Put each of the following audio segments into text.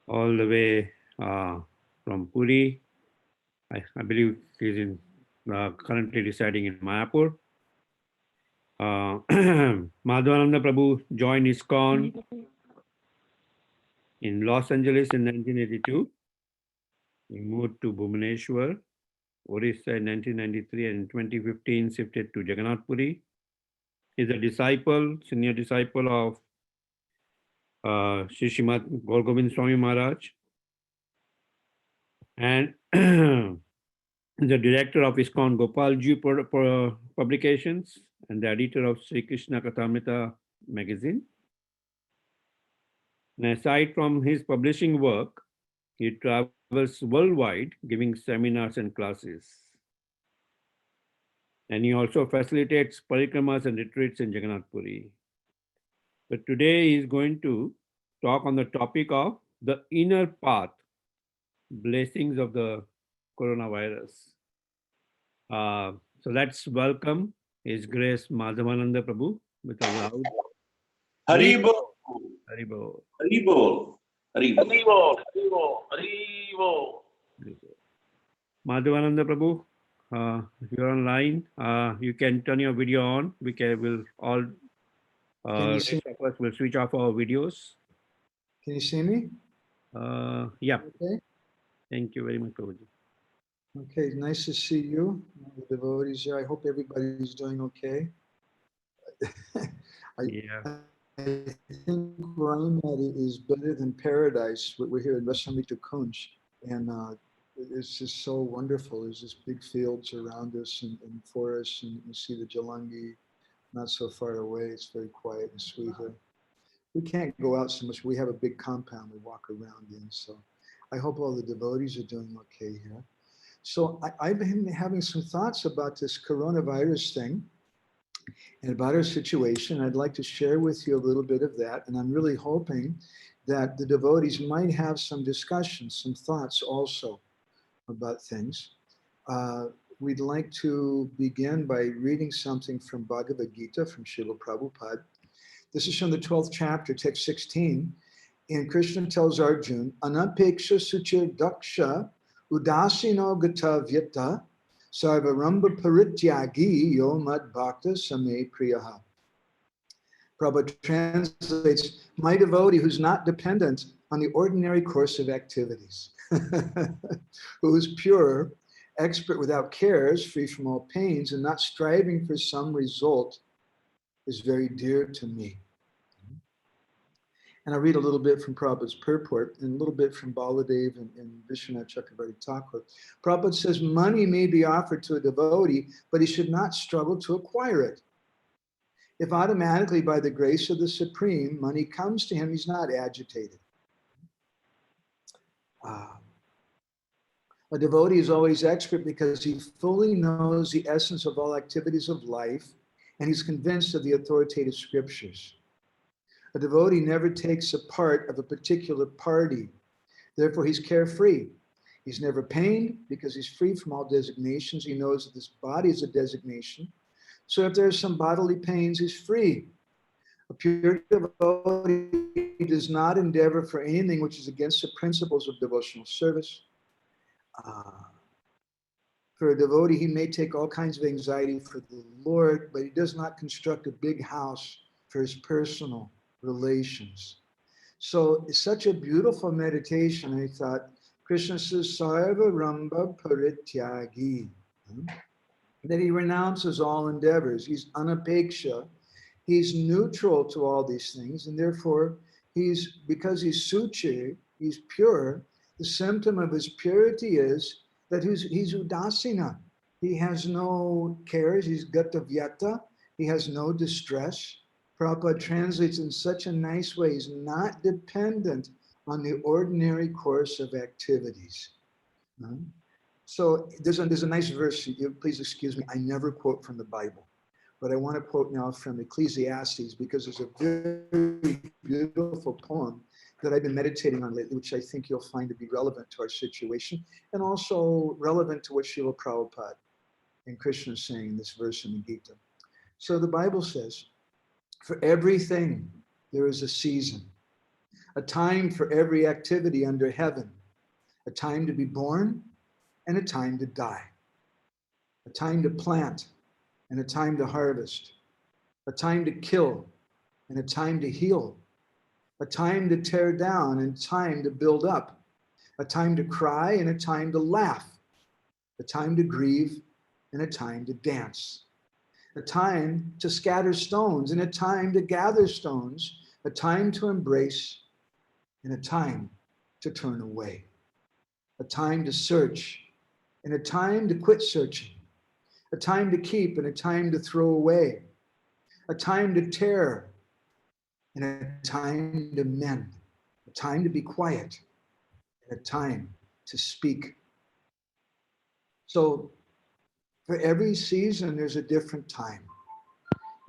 all the way from Puri. I believe he's in currently residing in Mayapur. Madhavananda Prabhu joined Iskcon in Los Angeles in 1982. He moved to Bhubaneswar, Orissa in 1993, and in 2015 shifted to Jagannath Puri. He's a disciple, senior disciple of Sri Srimad Gaur Gobind Swami Maharaj, and the director of Iskcon Gopalji Publications and the editor of Sri Krishna Kathamrita magazine. And aside from his publishing work, he travels worldwide giving seminars and classes. And he also facilitates parikramas and retreats in Jagannath Puri. But today he is going to talk on the topic of the inner path, blessings of the coronavirus. So let's welcome His Grace Madhavananda Prabhu with a loud Haribo, Haribo. Haribo, Haribo. Madhavananda Prabhu, if you're online, you can turn your video on. We'll all rest of us will switch off our videos. Can you see me? Yeah. Okay. Thank you very much, Prabhuji. Okay, nice to see you, the devotees here. I hope everybody's doing okay. I think where I'm at is better than paradise. We're here in Rasamrita Kunj, and it's just so wonderful. There's just big fields around us and forests, and you see the Jalangi not so far away. It's very quiet and sweet here. We can't go out so much. We have a big compound we walk around in, so I hope all the devotees are doing okay here. So I've been having some thoughts about this coronavirus thing and about our situation. I'd like to share with you a little bit of that. And I'm really hoping that the devotees might have some discussions, some thoughts also about things. We'd like to begin by reading something from Bhagavad Gita from Srila Prabhupada. This is from the 12th chapter, text 16. And Krishna tells Arjuna, Anapeksha suchir daksha udasino gata vyata sarvaramba parityagi yo mad bhakta same priyaha. Prabhupada translates, my devotee who's not dependent on the ordinary course of activities, who is pure, expert without cares, free from all pains, and not striving for some result, is very dear to me. And I'll read a little bit from Prabhupada's purport and a little bit from Baladev and Vishwanath Chakravarti Thakur. Prabhupada says, money may be offered to a devotee, but he should not struggle to acquire it. If automatically, by the grace of the Supreme, money comes to him, he's not agitated. A devotee is always expert because he fully knows the essence of all activities of life, and he's convinced of the authoritative scriptures. A devotee never takes a part of a particular party. Therefore, he's carefree. He's never pained because he's free from all designations. He knows that this body is a designation. So if there's some bodily pains, he's free. A pure devotee does not endeavor for anything which is against the principles of devotional service. For a devotee, he may take all kinds of anxiety for the Lord, but he does not construct a big house for his personal relations. So it's such a beautiful meditation. I thought, Krishna says, Sarva Ramba Parityagi, that he renounces all endeavors. He's anapeksha. He's neutral to all these things, and therefore because he's suchi, he's pure. The symptom of his purity is that he's udasina. He has no cares. He's gata vyata. He has no distress. Prabhupada translates in such a nice way. He's not dependent on the ordinary course of activities. So there's a nice verse. Please excuse me. I never quote from the Bible, but I want to quote now from Ecclesiastes because it's a very beautiful poem that I've been meditating on lately, which I think you'll find to be relevant to our situation and also relevant to what Srila Prabhupada and Krishna is saying in this verse in the Gita. So the Bible says, for everything there is a season. a time for every activity under heaven, a time to be born and a time to die, a time to plant and a time to harvest, a time to kill and a time to heal, a time to tear down and time to build up, a time to cry and a time to laugh, a time to grieve and a time to dance, a time to scatter stones and a time to gather stones, a time to embrace and a time to turn away, a time to search and a time to quit searching, a time to keep and a time to throw away, a time to tear and a time to mend, a time to be quiet and a time to speak. So for every season, there's a different time.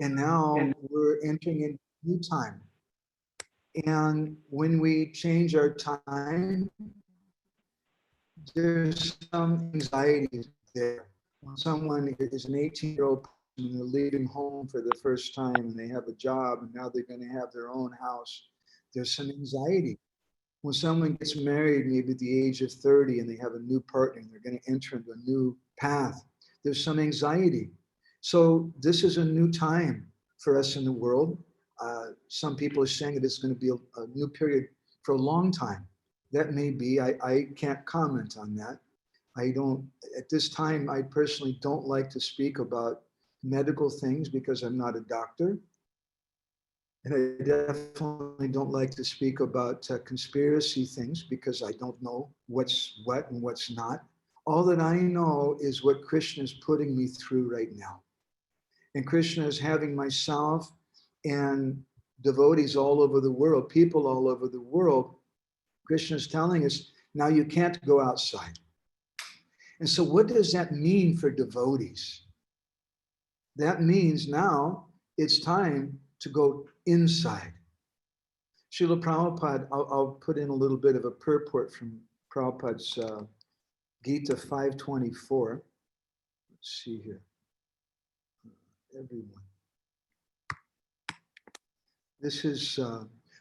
And now we're entering a new time. And when we change our time, there's some anxiety there. When someone is an 18-year-old person and they're leaving home for the first time and they have a job and now they're going to have their own house, there's some anxiety. When someone gets married, maybe at the age of 30, and they have a new partner and they're going to enter into a new path, there's some anxiety. So this is a new time for us in the world. Some people are saying that it's going to be a new period for a long time. That may be, I can't comment on that. I don't, at this time, I personally don't like to speak about medical things because I'm not a doctor. And I definitely don't like to speak about conspiracy things because I don't know what's what and what's not. All that I know is what Krishna is putting me through right now. And Krishna is having myself and devotees all over the world, people all over the world. Krishna is telling us, now you can't go outside. And so what does that mean for devotees? That means now it's time to go inside. Srila Prabhupada, I'll put in a little bit of a purport from Prabhupada's Gita 524. Let's see here. Everyone. This is,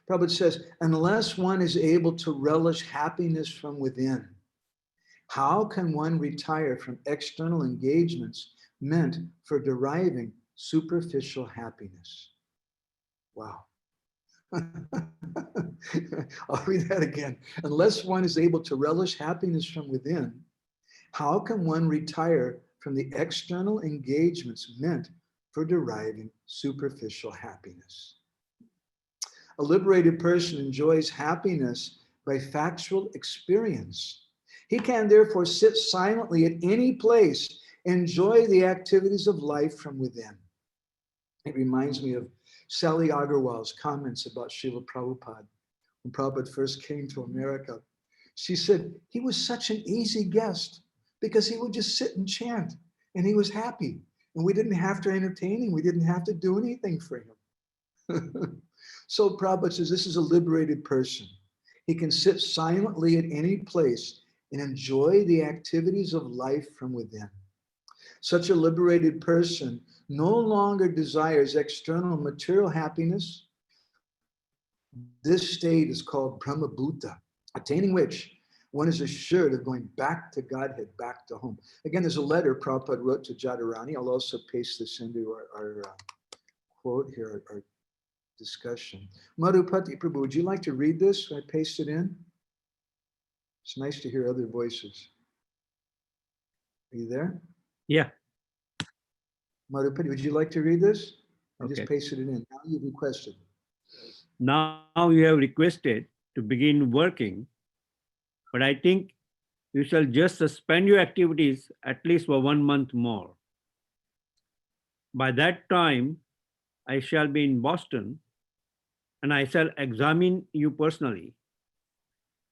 Prabhupada says, unless one is able to relish happiness from within, how can one retire from external engagements meant for deriving superficial happiness? Wow. I'll read that again. Unless one is able to relish happiness from within, how can one retire from the external engagements meant for deriving superficial happiness? A liberated person enjoys happiness by factual experience. He can therefore sit silently at any place, enjoy the activities of life from within. It reminds me of Sally Agarwal's comments about Srila Prabhupada. When Prabhupada first came to America, she said he was such an easy guest because he would just sit and chant and he was happy. And we didn't have to entertain him. We didn't have to do anything for him. So Prabhupada says this is a liberated person. He can sit silently at any place and enjoy the activities of life from within. Such a liberated person no longer desires external material happiness. This state is called Brahma Bhuta, attaining which one is assured of going back to Godhead, back to home. Again, there's a letter Prabhupada wrote to Jadharani. I'll also paste this into our quote here, our discussion. Madhupati Prabhu, would you like to read this? I paste it in. It's nice to hear other voices. Are you there? Yeah. Madhupati, would you like to read this? I Okay. just pasted it in. Now you've requested. Now you have requested to begin working, but I think you shall just suspend your activities at least for 1 month more. By that time, I shall be in Boston and I shall examine you personally.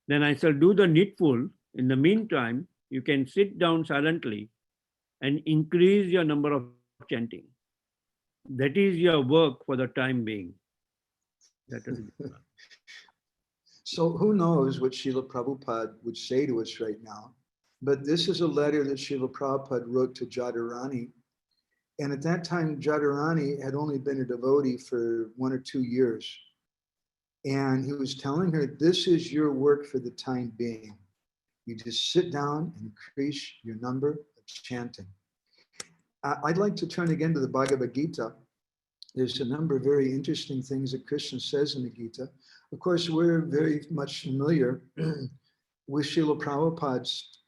Then I shall do the needful. In the meantime, you can sit down silently and increase your number of chanting. That is your work for the time being. That is So who knows what Srila Prabhupada would say to us right now. But this is a letter that Srila Prabhupada wrote to Jadharani. And at that time, Jadharani had only been a devotee for 1 or 2 years. And he was telling her, this is your work for the time being. You just sit down and increase your number of chanting. I'd like to turn again to the Bhagavad Gita. There's a number of very interesting things that Krishna says in the Gita. Of course, we're very much familiar with Srila Prabhupada's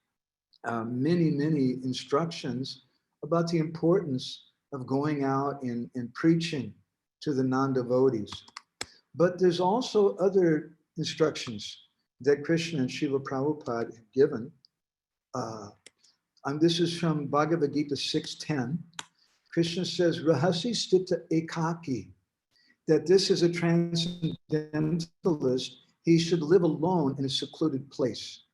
many instructions about the importance of going out and preaching to the non-devotees. But there's also other instructions that Krishna and Srila Prabhupada have given. And this is from Bhagavad Gita 6:10. Krishna says, Rahasi Stita Ekaki, that this is a transcendentalist. He should live alone in a secluded place.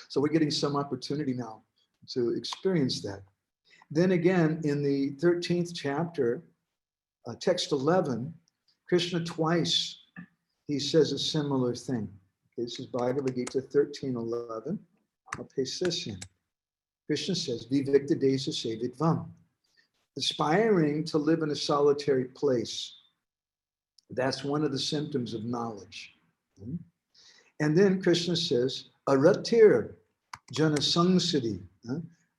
So we're getting some opportunity now to experience that. Then again, in the 13th chapter, text 11, Krishna twice, he says a similar thing. Okay, this is Bhagavad Gita 13:11. I'll paste this in. Krishna says, Vivikta desa sevidvam, aspiring to live in a solitary place. That's one of the symptoms of knowledge. And then Krishna says, aratir jana sangsati.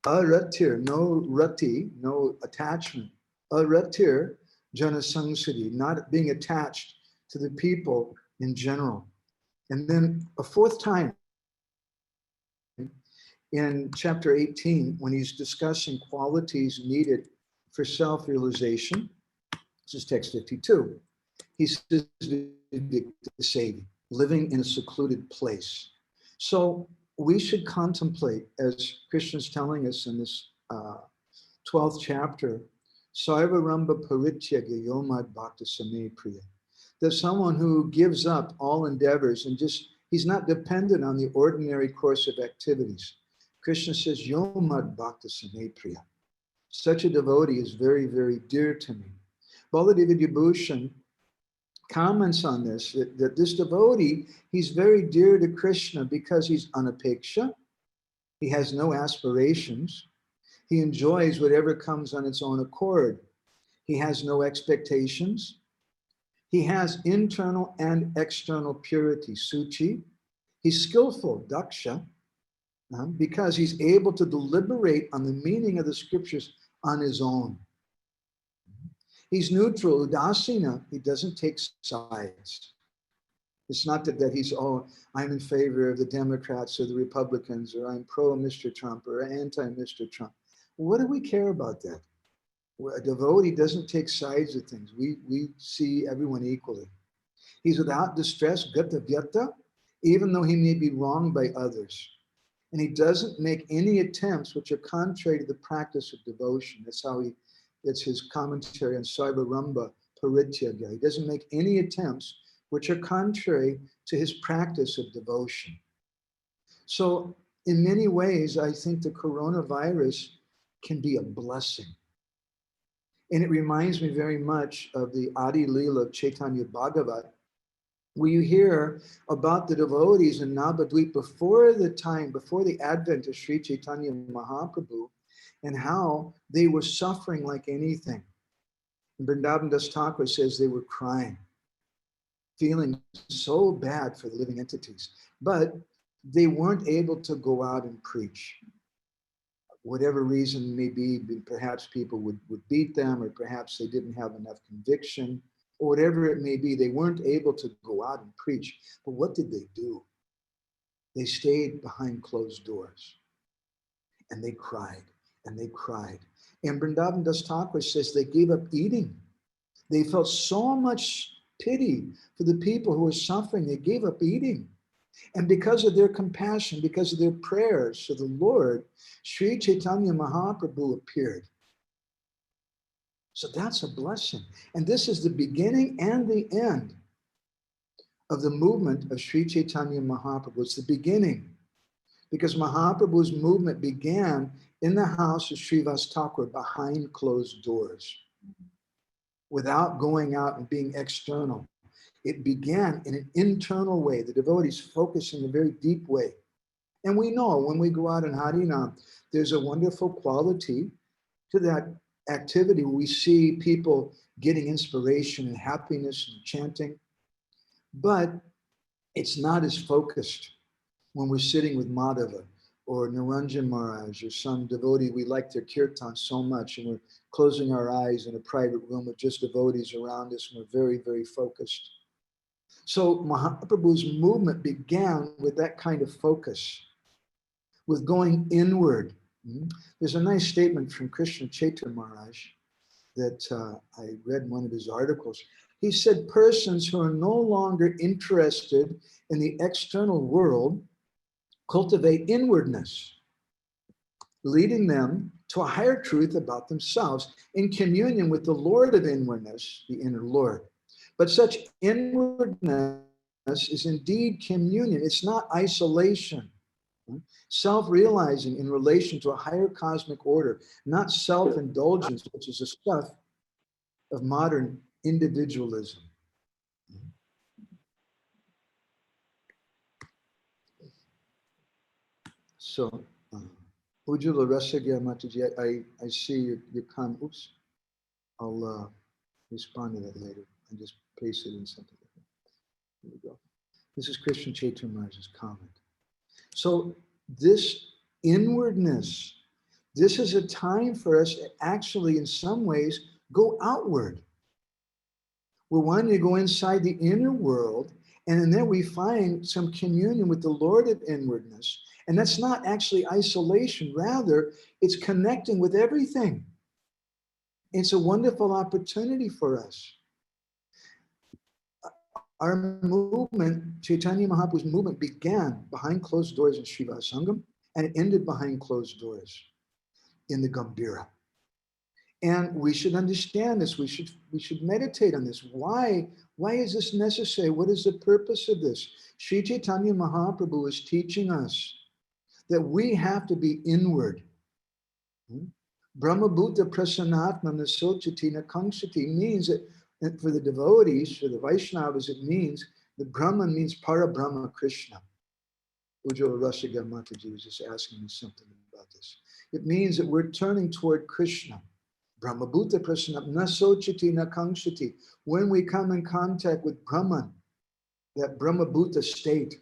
Aratir, no rati, no attachment. Aratir jana sangsati, not being attached to the people in general. And then a fourth time in chapter 18, when he's discussing qualities needed for self-realization, this is text 52, he says, living in a secluded place. So we should contemplate, as Krishna's telling us in this 12th chapter, Sarva Ramba Parityaga Yomad Bhakta Same Priya, that someone who gives up all endeavors and just, he's not dependent on the ordinary course of activities. Krishna says, Yomad Bhakta Same Priya. Such a devotee is very dear to me. Baladeva Vibhushan comments on this, that this devotee, he's very dear to Krishna because he's anapeksha, he has no aspirations, he enjoys whatever comes on its own accord, he has no expectations, he has internal and external purity, suchi, he's skillful, daksha, because he's able to deliberate on the meaning of the scriptures on his own. He's neutral, udasina, he doesn't take sides. It's not that he's, oh, I'm in favor of the Democrats or the Republicans, or I'm pro Mr. Trump or anti Mr. Trump. What do we care about that? A devotee doesn't take sides of things. We see everyone equally. He's without distress, gata vyata, even though he may be wronged by others. And he doesn't make any attempts which are contrary to the practice of devotion. That's his commentary on Sarva Ramba Parityaga. He doesn't make any attempts which are contrary to his practice of devotion. So in many ways, I think the coronavirus can be a blessing. And it reminds me very much of the Adi Leela of Chaitanya Bhagavat, where you hear about the devotees in Navadvip before the advent of Sri Chaitanya Mahaprabhu, and how they were suffering like anything. And Vrindavan Das Thakur says they were crying, feeling so bad for the living entities, but they weren't able to go out and preach. Whatever reason may be, perhaps people would beat them, or perhaps they didn't have enough conviction, or whatever it may be, they weren't able to go out and preach. But what did they do? They stayed behind closed doors, and they cried, and they cried. And Vrindavan Das Thakur says they gave up eating. They felt so much pity for the people who were suffering, they gave up eating. And because of their compassion, because of their prayers to the Lord, Sri Chaitanya Mahaprabhu appeared. So that's a blessing. And this is the beginning and the end of the movement of Sri Chaitanya Mahaprabhu. It's the beginning, because Mahaprabhu's movement began in the house of Srivas Thakur behind closed doors, without going out and being external. It began in an internal way. The devotees focus in a very deep way. And we know when we go out in Harinam, there's a wonderful quality to that activity. We see people getting inspiration and happiness and chanting. but it's not as focused when we're sitting with Madhava or Naranjan Maharaj or some devotee. We like their kirtan so much, and we're closing our eyes in a private room with just devotees around us, and we're very, very focused. So Mahaprabhu's movement began with that kind of focus, with going inward. There's a nice statement from Krishna Chaitanya Maharaj that I read in one of his articles. He said, persons who are no longer interested in the external world cultivate inwardness, leading them to a higher truth about themselves in communion with the Lord of inwardness, the inner Lord. But such inwardness is indeed communion. It's not isolation. Self-realizing in relation to a higher cosmic order, not self-indulgence, which is the stuff of modern individualism. So, Ujjwala Rasagya Mataji, I see your comment. Oops. I'll respond to that later and just paste it in something. Here we go. This is Krishna Chaitanya Maharaj's comment. So this inwardness, this is a time for us to actually, in some ways, go outward. We're wanting to go inside the inner world, and in there we find some communion with the Lord of inwardness. And that's not actually isolation. Rather, it's connecting with everything. It's a wonderful opportunity for us. Our movement, Chaitanya Mahaprabhu's movement, began behind closed doors in Srivas Sangam, and it ended behind closed doors in the Gambhira. And we should understand this. We should meditate on this. Why is this necessary? What is the purpose of this? Sri Chaitanya Mahaprabhu is teaching us that we have to be inward. Brahma Bhuta Prasanatma Nasochati Nakangsati means that for the devotees, for the Vaishnavas, it means the Brahman means Para Brahma Krishna. Ujjwala Rasagya Mataji was just asking me something about this. It means that we're turning toward Krishna. Brahma Bhuta Prasanatma Nasochati Nakangsati. When we come in contact with Brahman, that Brahma Bhuta state,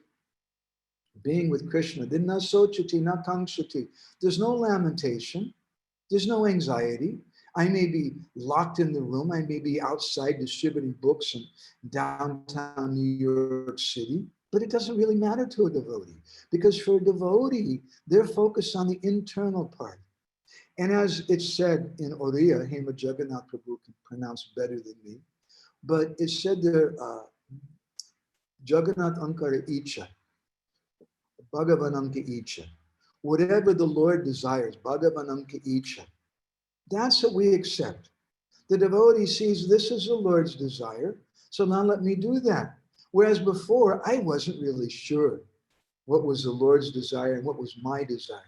being with Krishna, then Nasochati Nakangsati. There's no lamentation. There's no anxiety. I may be locked in the room. I may be outside distributing books in downtown New York City, but it doesn't really matter to a devotee, because for a devotee, they're focused on the internal part. And as it's said in Oriya, Hema Jagannath Prabhu can pronounce better than me, but it's said there, Jagannath Ankara Icha, Bhagavanamka Icha. Whatever the Lord desires, Bhagavanamka Icha. That's what we accept. The devotee sees this is the Lord's desire, so now let me do that. Whereas before, I wasn't really sure what was the Lord's desire and what was my desire.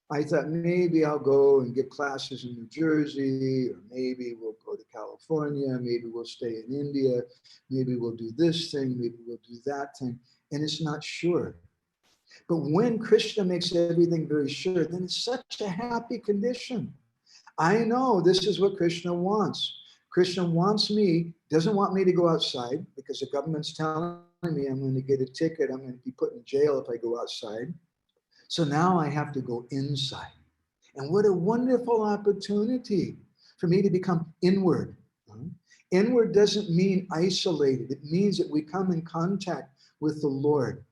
I thought maybe I'll go and give classes in New Jersey, or maybe we'll go to California, maybe we'll stay in India, maybe we'll do this thing, maybe we'll do that thing, and it's not sure. But when Krishna makes everything very sure, then it's such a happy condition. I know this is what Krishna wants. Krishna wants me, doesn't want me to go outside because the government's telling me I'm going to get a ticket, I'm going to be put in jail if I go outside. So now I have to go inside. And what a wonderful opportunity for me to become inward. Inward doesn't mean isolated. It means that we come in contact with the Lord.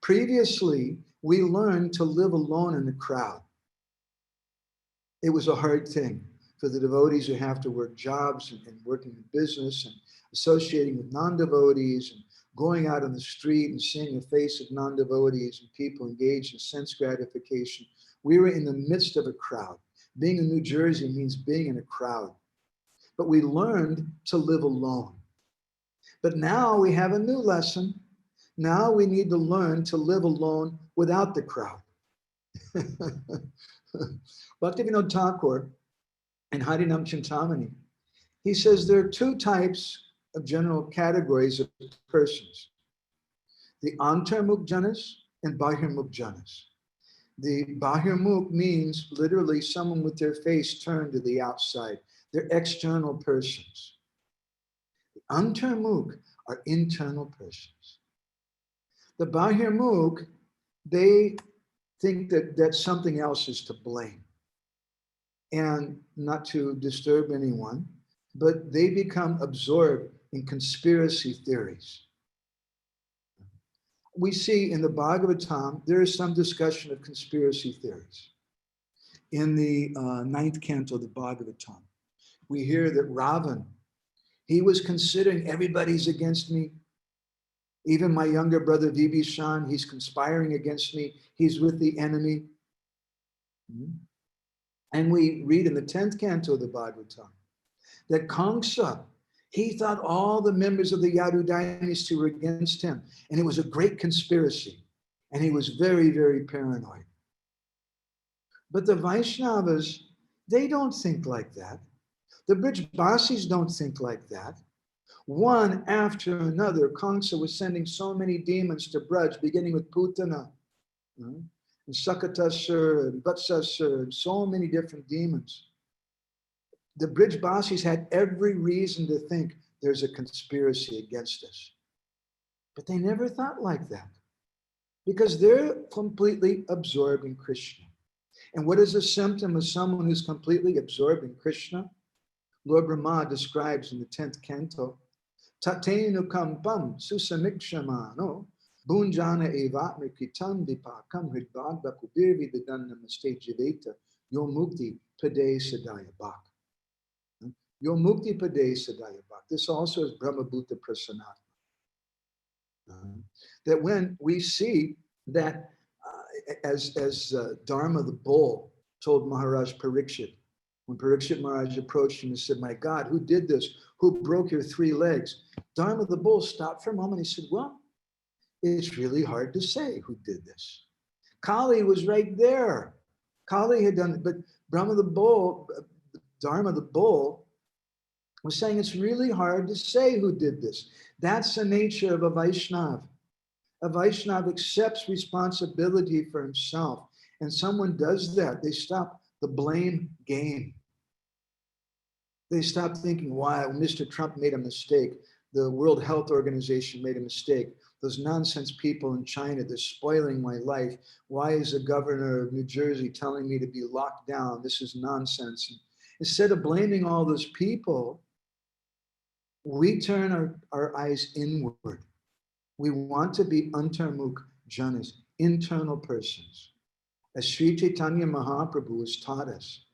Previously, we learned to live alone in the crowd. It was a hard thing for the devotees who have to work jobs and working in business and associating with non-devotees and going out on the street and seeing the face of non-devotees and people engaged in sense gratification. We were in the midst of a crowd. Being in New Jersey means being in a crowd. But we learned to live alone. But now we have a new lesson. Now we need to learn to live alone without the crowd. Bhaktivinoda Thakur in Harinam Chintamani, he says there are two types of general categories of persons. The antarmukh janas and bahirmukh janas. The bahirmukh means literally someone with their face turned to the outside. They're external persons. The antarmukh are internal persons. The Bahirmukh, they think that something else is to blame and not to disturb anyone, but they become absorbed in conspiracy theories. We see in the Bhagavatam, there is some discussion of conspiracy theories. In the ninth canto of the Bhagavatam, we hear that Ravan, he was considering everybody's against me. Even my younger brother Vibhishan, he's conspiring against me. He's with the enemy. And we read in the 10th canto of the Bhagavatam that Kamsa, he thought all the members of the Yadu dynasty were against him. And it was a great conspiracy. And he was very, very paranoid. But the Vaishnavas, they don't think like that. The Brijbasis don't think like that. One after another, Kamsa was sending so many demons to Braj, beginning with Putana, and Sakatasur, and Vatsasur, and so many different demons. The Brijbasis had every reason to think there's a conspiracy against us. But they never thought like that because they're completely absorbed in Krishna. And what is a symptom of someone who's completely absorbed in Krishna? Lord Brahma describes in the 10th canto, Tatenu kampam susamikshama bunjana evatmi kitam dipakam hridbagva kubirvi dadan namaste jiveta yo mukti pade sadaya bhak. Yo mukti pade sadaya bhak. This also is Brahmabhuta Prasanatma. That when we see that as Dharma the bull told Maharaj Parikshit, when Parikshit Maharaj approached him and said, my God, who did this? Who broke your 3 legs? Dharma the bull stopped for a moment. He said, well, it's really hard to say who did this. Kali was right there. Kali had done it, but Dharma the bull was saying it's really hard to say who did this. That's the nature of a Vaishnava. A Vaishnava accepts responsibility for himself. And someone does that, they stop the blame game. They stop thinking, why Mr. Trump made a mistake. The World Health Organization made a mistake. Those nonsense people in China, they're spoiling my life. Why is the governor of New Jersey telling me to be locked down? This is nonsense. And instead of blaming all those people, we turn our eyes inward. We want to be antarmukh janas, internal persons, as Sri Chaitanya Mahaprabhu has taught us.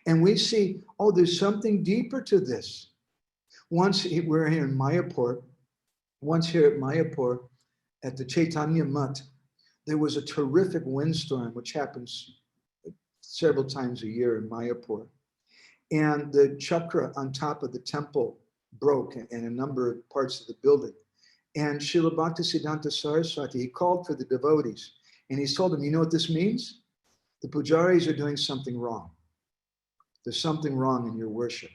And we see, oh, there's something deeper to this. Once we're here in Mayapur, once here at Mayapur, at the Chaitanya Mutt, there was a terrific windstorm, which happens several times a year in Mayapur. And the chakra on top of the temple broke in a number of parts of the building. And Srila Bhaktisiddhanta Saraswati, he called for the devotees. And he told them, you know what this means? The pujaris are doing something wrong. There's something wrong in your worship.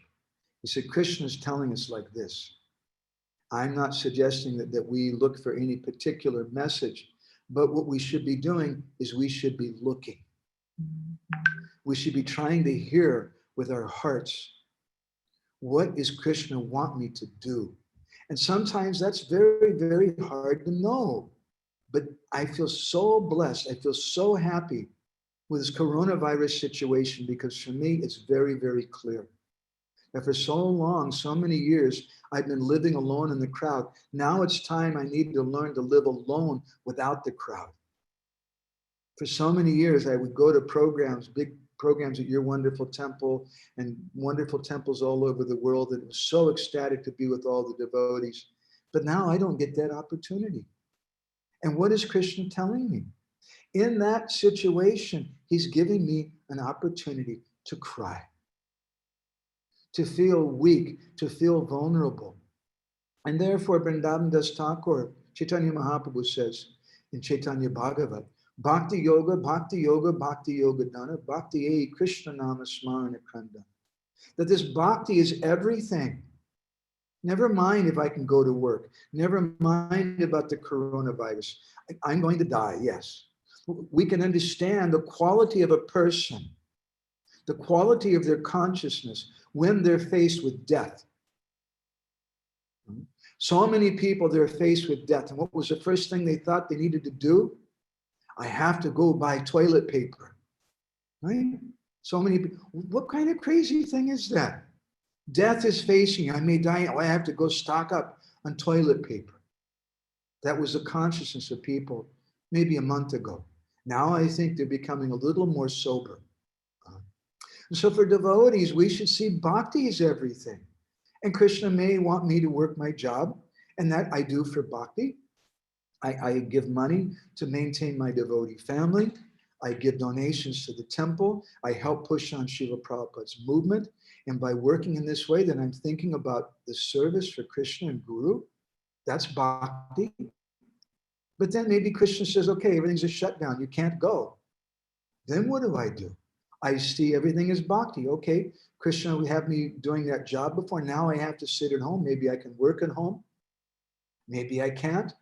He said, Krishna is telling us like this. I'm not suggesting that we look for any particular message, but what we should be doing is we should be looking. We should be trying to hear with our hearts, what is Krishna want me to do? And sometimes that's very, very hard to know. But I feel so blessed. I feel so happy with this coronavirus situation, because for me, it's very, very clear that for so long, so many years, I've been living alone in the crowd. Now it's time I need to learn to live alone without the crowd. For so many years, I would go to programs, big programs at Your Wonderful Temple and wonderful temples all over the world. And it was so ecstatic to be with all the devotees. But now I don't get that opportunity. And what is Krishna telling me? In that situation, he's giving me an opportunity to cry, to feel weak, to feel vulnerable. And therefore, Vrindavan Das Thakur, Chaitanya Mahaprabhu says in Chaitanya Bhagavat, Bhakti Yoga, Bhakti Yoga, Bhakti Yoga Dana, Bhakti E Krishna Nama Smarana Kanda. That this bhakti is everything. Never mind if I can go to work. Never mind about the coronavirus. I'm going to die, yes. We can understand the quality of a person, the quality of their consciousness when they're faced with death. So many people, they're faced with death. And what was the first thing they thought they needed to do? I have to go buy toilet paper, right? So many people, what kind of crazy thing is that? Death is facing you. I may die. Oh, I have to go stock up on toilet paper. That was the consciousness of people maybe a month ago. Now I think they're becoming a little more sober. So for devotees, we should see bhakti as everything. And Krishna may want me to work my job, and that I do for bhakti. I give money to maintain my devotee family. I give donations to the temple. I help push on Srila Prabhupada's movement. And by working in this way, then I'm thinking about the service for Krishna and Guru. That's bhakti. But then maybe Krishna says, okay, everything's a shutdown. You can't go. Then what do? I see everything as bhakti. Okay, Krishna would have me doing that job before. Now I have to sit at home. Maybe I can work at home. Maybe I can't.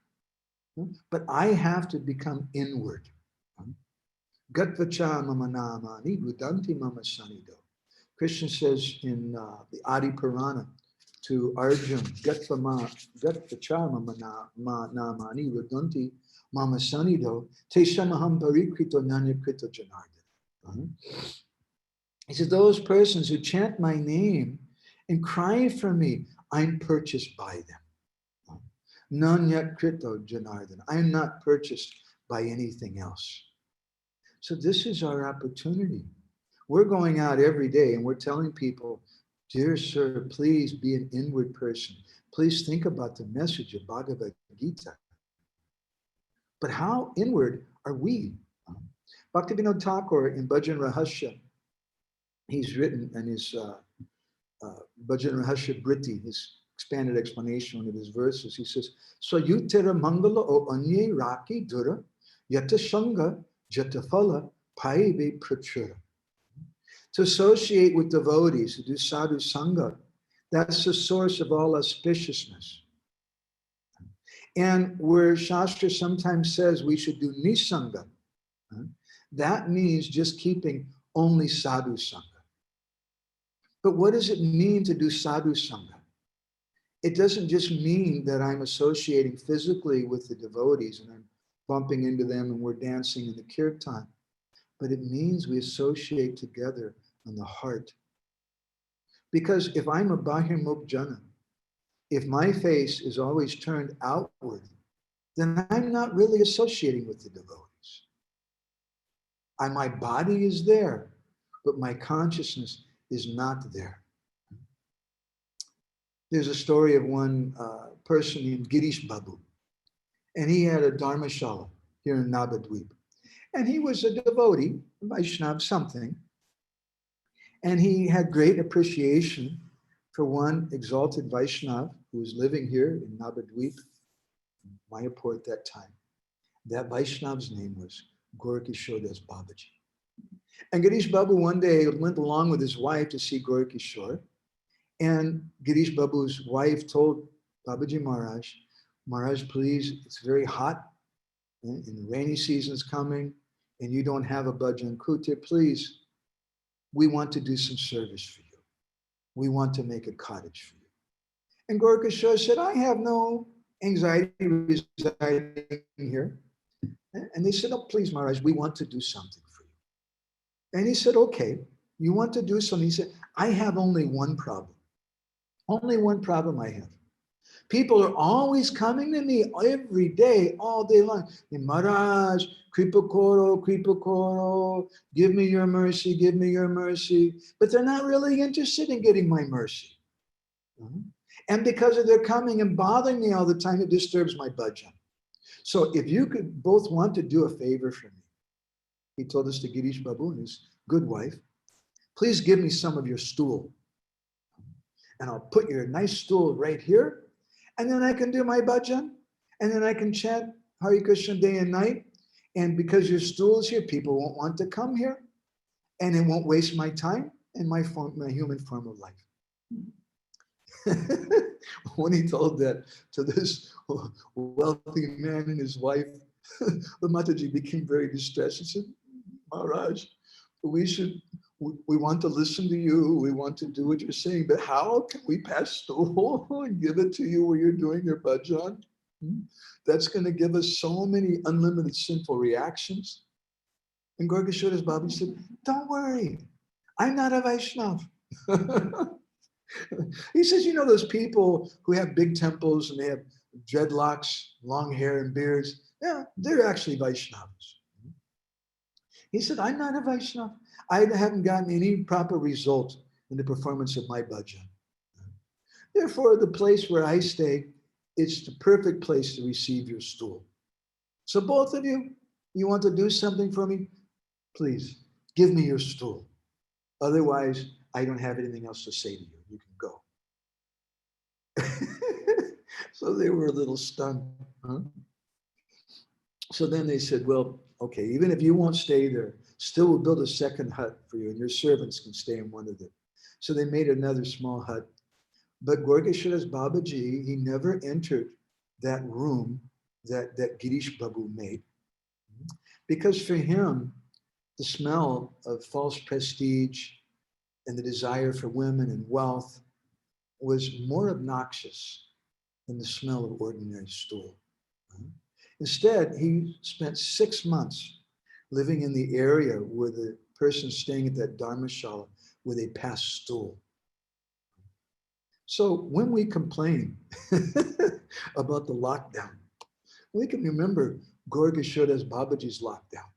But I have to become inward. Gatvacha mama namani rudanti mama sanido. Krishna says in the Adi Purana to Arjun, Gatvacha mama namani rudanti mama sanido, te samaham parikrito nanyakrito janardan. He says, those persons who chant my name and cry for me, I'm purchased by them. Nanyat krito janardan. I'm not purchased by anything else. So this is our opportunity. We're going out every day and we're telling people, dear sir, please be an inward person. Please think about the message of Bhagavad Gita. But how inward are we? Bhaktivinoda Thakur in Bhajan Rahasya, he's written in his Bhajan Rahasya Briti, his expanded explanation of his verses, he says, Swayutera Mangala o Anye Raki Dura Yata Shanga Jatafala Paive Prachura. To associate with devotees, to do sadhu sangha, that's the source of all auspiciousness. And where Shastra sometimes says we should do nisanga, that means just keeping only sadhu sangha. But what does it mean to do sadhu sangha? It doesn't just mean that I'm associating physically with the devotees and I'm bumping into them and we're dancing in the kirtan, but it means we associate together on the heart. Because if I'm a bahirmukh jana, if my face is always turned outward, then I'm not really associating with the devotees. My body is there, but my consciousness is not there. There's a story of one person named Girish Babu, and he had a dharmashala here in Navadvip. And he was a devotee, a Vaishnav something, and he had great appreciation for one exalted Vaishnav who was living here in Navadvip, Mayapur at that time. That Vaishnav's name was Gaurkishore Babaji. And Girish Babu one day went along with his wife to see Gaurkishore. And Girish Babu's wife told Babaji Maharaj, please, it's very hot and the rainy season's coming and you don't have a bhajan kutir, please, we want to do some service for you. We want to make a cottage for you. And Gaurkishore said, I have no anxiety residing here. And they said, oh, please, Maharaj, we want to do something for you. And he said, okay, you want to do something? He said, I have only one problem. Only one problem I have. People are always coming to me every day, all day long. Maharaj, Kripa Koro, give me your mercy, give me your mercy. But they're not really interested in getting my mercy. And because of their coming and bothering me all the time, it disturbs my bhajan. So if you could both want to do a favor for me, he told us to Girish Babu and his good wife, please give me some of your stool. And I'll put your nice stool right here. And then I can do my bhajan. And then I can chant Hare Krishna day and night. And because your stool is here, people won't want to come here. And it won't waste my time and my human form of life. When he told that to this wealthy man and his wife, the Mataji became very distressed. He said, Maharaj, we should we want to listen to you. We want to do what you're saying, but how can we pass stool and give it to you where you're doing your bhajan? That's going to give us so many unlimited sinful reactions. And Gorgashodas Babaji said, don't worry, I'm not a Vaishnav. He says, you know, those people who have big temples and they have dreadlocks, long hair and beards, yeah, they're actually Vaishnavas. He said, I'm not a Vaishnav. I haven't gotten any proper result in the performance of my bhajan. Therefore, the place where I stay, it's the perfect place to receive your stool. So both of you, you want to do something for me? Please, give me your stool. Otherwise, I don't have anything else to say to you. You can go. So they were a little stunned. Huh? So then they said, well, okay, even if you won't stay there, still we'll build a second hut for you and your servants can stay in one of them. So they made another small hut. But Gorgashodas Babaji, he never entered that room that Girish Babu made. Because for him, the smell of false prestige and the desire for women and wealth was more obnoxious than the smell of ordinary stool. Instead, he spent 6 months living in the area where the person staying at that dharmashala, where they pass stool. So when we complain about the lockdown, we can remember Gorgashodas Babaji's lockdown.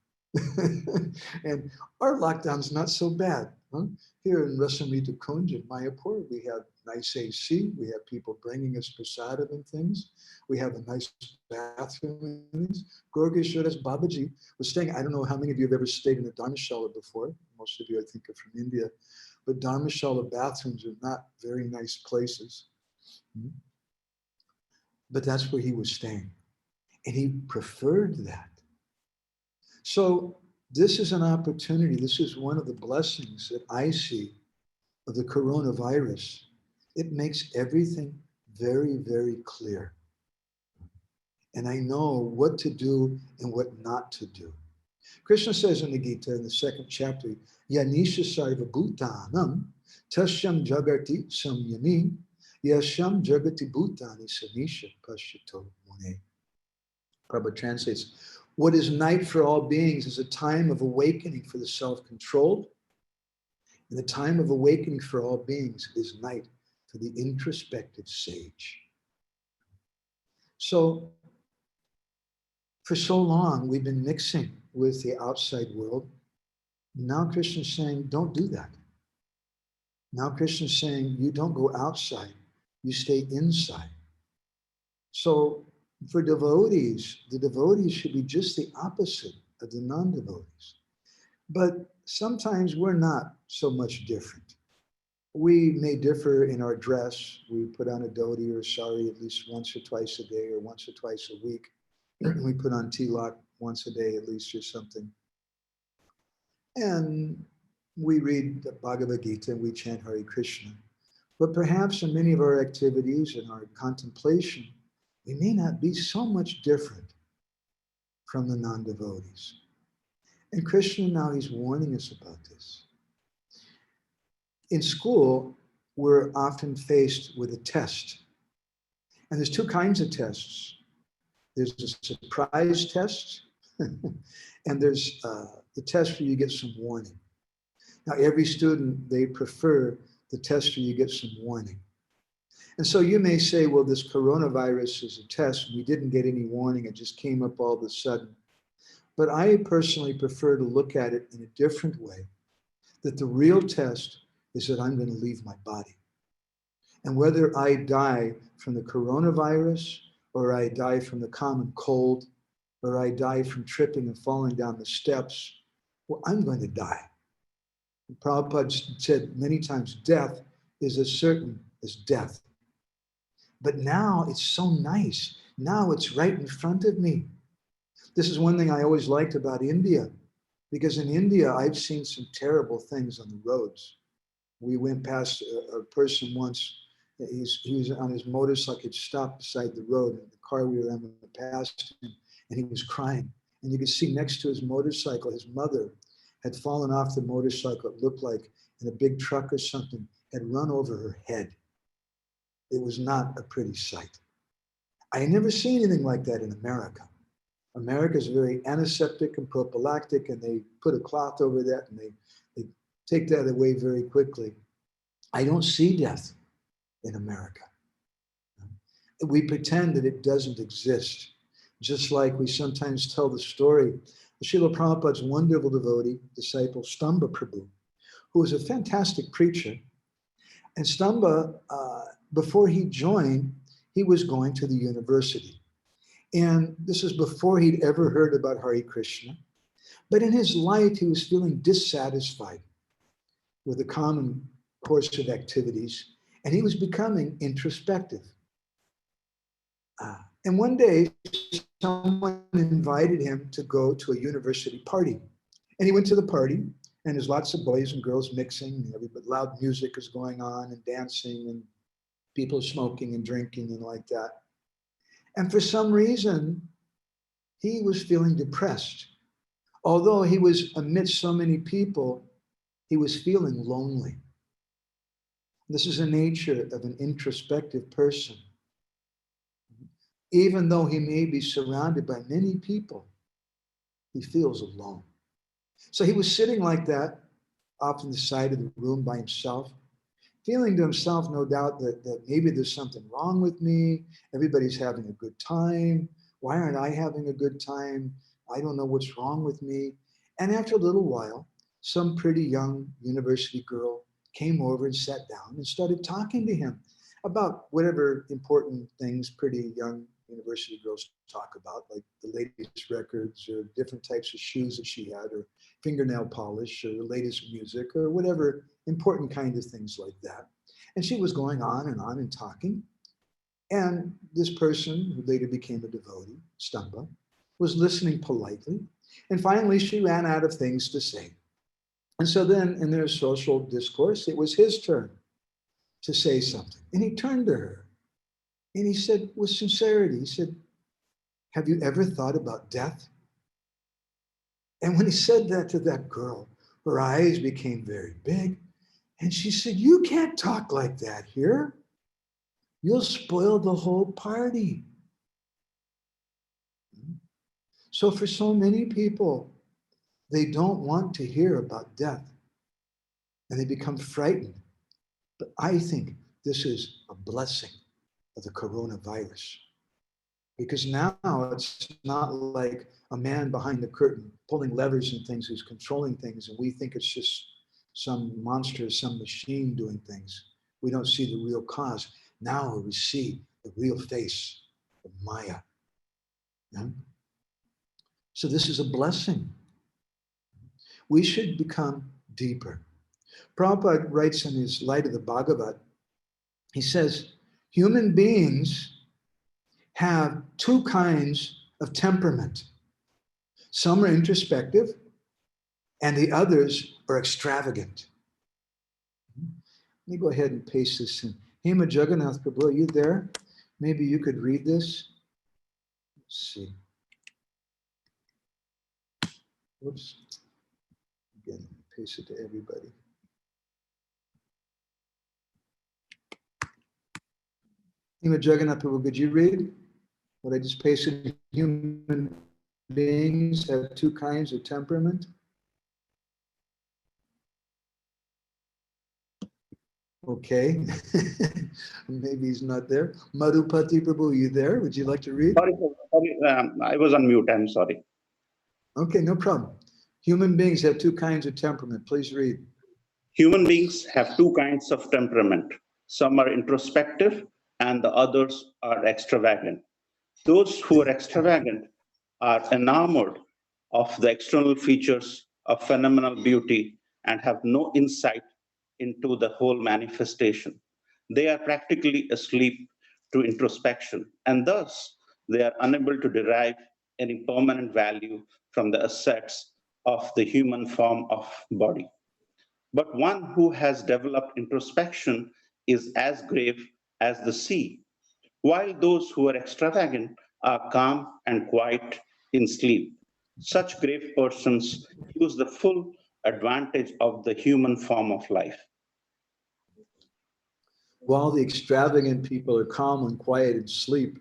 And our lockdown's not so bad. Huh? Here in Rasamrita Kunj in Mayapur, we have nice AC, we have people bringing us prasadam and things, we have a nice bathroom and things. Gorgashodas Babaji was staying, I don't know how many of you have ever stayed in a dharmashala before, most of you I think are from India, but dharmashala bathrooms are not very nice places. But that's where he was staying. And he preferred that. So this is an opportunity. This is one of the blessings that I see of the coronavirus. It makes everything very, very clear. And I know what to do and what not to do. Krishna says in the Gita, in the 2nd chapter, Yanisha Sarva Bhutanam Tashyam Jagati Samyami Yasham Jagati Bhutani Sanisha Pashyato Mune. Prabhupada translates, what is night for all beings is a time of awakening for the self-controlled, and the time of awakening for all beings is night for the introspective sage. So, for so long, we've been mixing with the outside world. Now Krishna's saying, don't do that. Now Krishna's saying, you don't go outside, you stay inside. So, for devotees, the devotees should be just the opposite of the non-devotees. But sometimes we're not so much different. We may differ in our dress. We put on a dhoti or sari at least once or twice a day or once or twice a week. We put on tilak once a day at least or something. And we read the Bhagavad Gita and we chant Hare Krishna. But perhaps in many of our activities and our contemplation, we may not be so much different from the non-devotees. And Krishna now, he's warning us about this. In school, we're often faced with a test. And there's 2 kinds of tests. There's a surprise test, and there's the test where you get some warning. Now, every student, they prefer the test where you get some warning. And so you may say, well, this coronavirus is a test. We didn't get any warning. It just came up all of a sudden. But I personally prefer to look at it in a different way, that the real test is that I'm going to leave my body. And whether I die from the coronavirus, or I die from the common cold, or I die from tripping and falling down the steps, well, I'm going to die. Prabhupada said many times, death is as certain as death. But now it's so nice. Now it's right in front of me. This is one thing I always liked about India, because in India, I've seen some terrible things on the roads. We went past a person once, he was on his motorcycle, he'd stopped beside the road, and the car we were in went past him, and he was crying. And you could see next to his motorcycle, his mother had fallen off the motorcycle, it looked like, and a big truck or something had run over her head. It was not a pretty sight. I had never seen anything like that in America. America is very antiseptic and prophylactic, and they put a cloth over that and they take that away very quickly. I don't see death in America. We pretend that it doesn't exist, just like we sometimes tell the story of Srila Prabhupada's wonderful devotee, disciple, Stamba Prabhu, who was a fantastic preacher. And Stamba, before he joined, he was going to the university. And this is before he'd ever heard about Hare Krishna. But in his life, he was feeling dissatisfied with the common course of activities, and he was becoming introspective. And one day, someone invited him to go to a university party. And he went to the party, and there's lots of boys and girls mixing, loud music is going on, and dancing, and people smoking and drinking and like that. And for some reason, he was feeling depressed. Although he was amidst so many people, he was feeling lonely. This is the nature of an introspective person. Even though he may be surrounded by many people, he feels alone. So he was sitting like that, off in the side of the room by himself, feeling to himself, no doubt, that maybe there's something wrong with me. Everybody's having a good time. Why aren't I having a good time? I don't know what's wrong with me. And after a little while, some pretty young university girl came over and sat down and started talking to him about whatever important things pretty young university girls talk about, like the latest records or different types of shoes that she had, or fingernail polish, or the latest music, or whatever important kind of things like that. And she was going on and talking. And this person, who later became a devotee, Stamba, was listening politely. And finally, she ran out of things to say. And so then, in their social discourse, it was his turn to say something. And he turned to her and he said, with sincerity, he said, "Have you ever thought about death?" And when he said that to that girl, her eyes became very big. And she said, "You can't talk like that here. You'll spoil the whole party." So for so many people, they don't want to hear about death and they become frightened. But I think this is a blessing of the coronavirus, because now it's not like a man behind the curtain pulling levers and things who's controlling things, and we think it's just some monster, some machine doing things. We don't see the real cause. Now we see the real face of Maya. Yeah? So this is a blessing. We should become deeper. Prabhupada writes in his Light of the Bhagavat, he says, human beings have two kinds of temperament. Some are introspective, and the others are extravagant. Let me go ahead and paste this in. Hema Jagannath Prabhu, are you there? Maybe you could read this. Let's see. Whoops. Again, paste it to everybody. Hema Jagannath Prabhu, could you read what I just pasted? Human beings have two kinds of temperament. Okay. Maybe he's not there. Madhupati Prabhu, are you there? Would you like to read? Sorry, I was on mute. I'm sorry. Okay, no problem. Human beings have two kinds of temperament. Please read. Human beings have two kinds of temperament. Some are introspective and the others are extravagant. Those who are extravagant are enamored of the external features of phenomenal beauty and have no insight into the whole manifestation. They are practically asleep to introspection, and thus they are unable to derive any permanent value from the assets of the human form of body. But one who has developed introspection is as grave as the sea, while those who are extravagant are calm and quiet in sleep. Such grave persons use the full advantage of the human form of life. While the extravagant people are calm and quiet and sleep,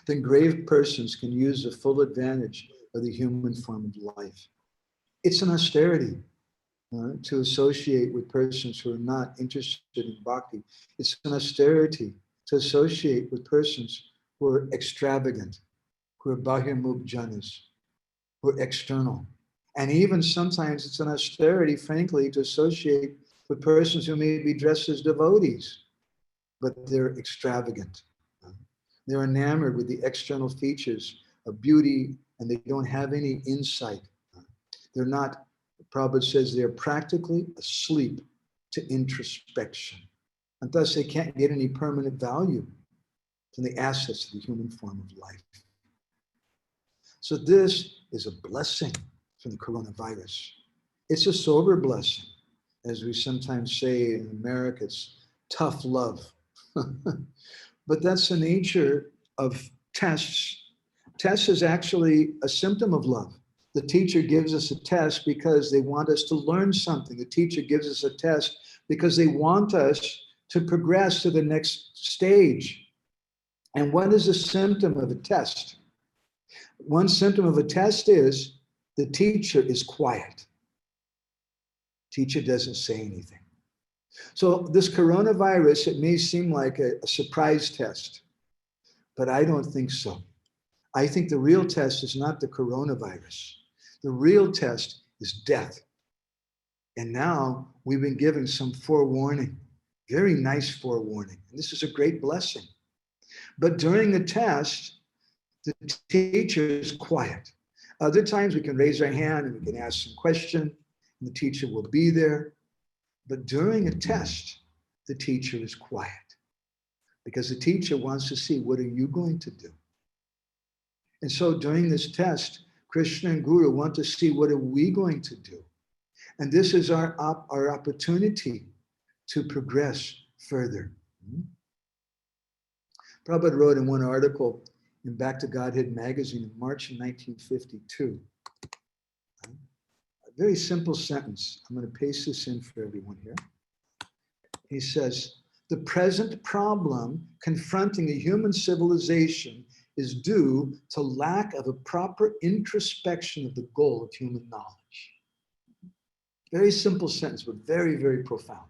then grave persons can use the full advantage of the human form of life. It's an austerity to associate with persons who are not interested in bhakti. It's an austerity to associate with persons who are extravagant, who are bahirmukh janas, who are external. And even sometimes it's an austerity, frankly, to associate with persons who may be dressed as devotees, but they're extravagant. They're enamored with the external features of beauty and they don't have any insight. They're not, Prabhupada says, they're practically asleep to introspection. And thus they can't get any permanent value from the assets of the human form of life. So this is a blessing from the coronavirus. It's a sober blessing. As we sometimes say in America, it's tough love. But that's the nature of tests. Test is actually a symptom of love. The teacher gives us a test because they want us to learn something. The teacher gives us a test because they want us to progress to the next stage. And what is a symptom of a test? One symptom of a test is the teacher is quiet. Teacher doesn't say anything. So this coronavirus, it may seem like a surprise test, but I don't think so. I think the real test is not the coronavirus. The real test is death. And now we've been given some forewarning, very nice forewarning. And this is a great blessing. But during the test, the teacher is quiet. Other times we can raise our hand and we can ask some question, and the teacher will be there. But during a test, the teacher is quiet because the teacher wants to see, what are you going to do? And so during this test, Krishna and Guru want to see, what are we going to do? And this is our opportunity to progress further. Prabhupada wrote in one article in Back to Godhead magazine in March of 1952, a very simple sentence. I'm going to paste this in for everyone here. He says, the present problem confronting the human civilization is due to lack of a proper introspection of the goal of human knowledge. Very simple sentence, but very, very profound.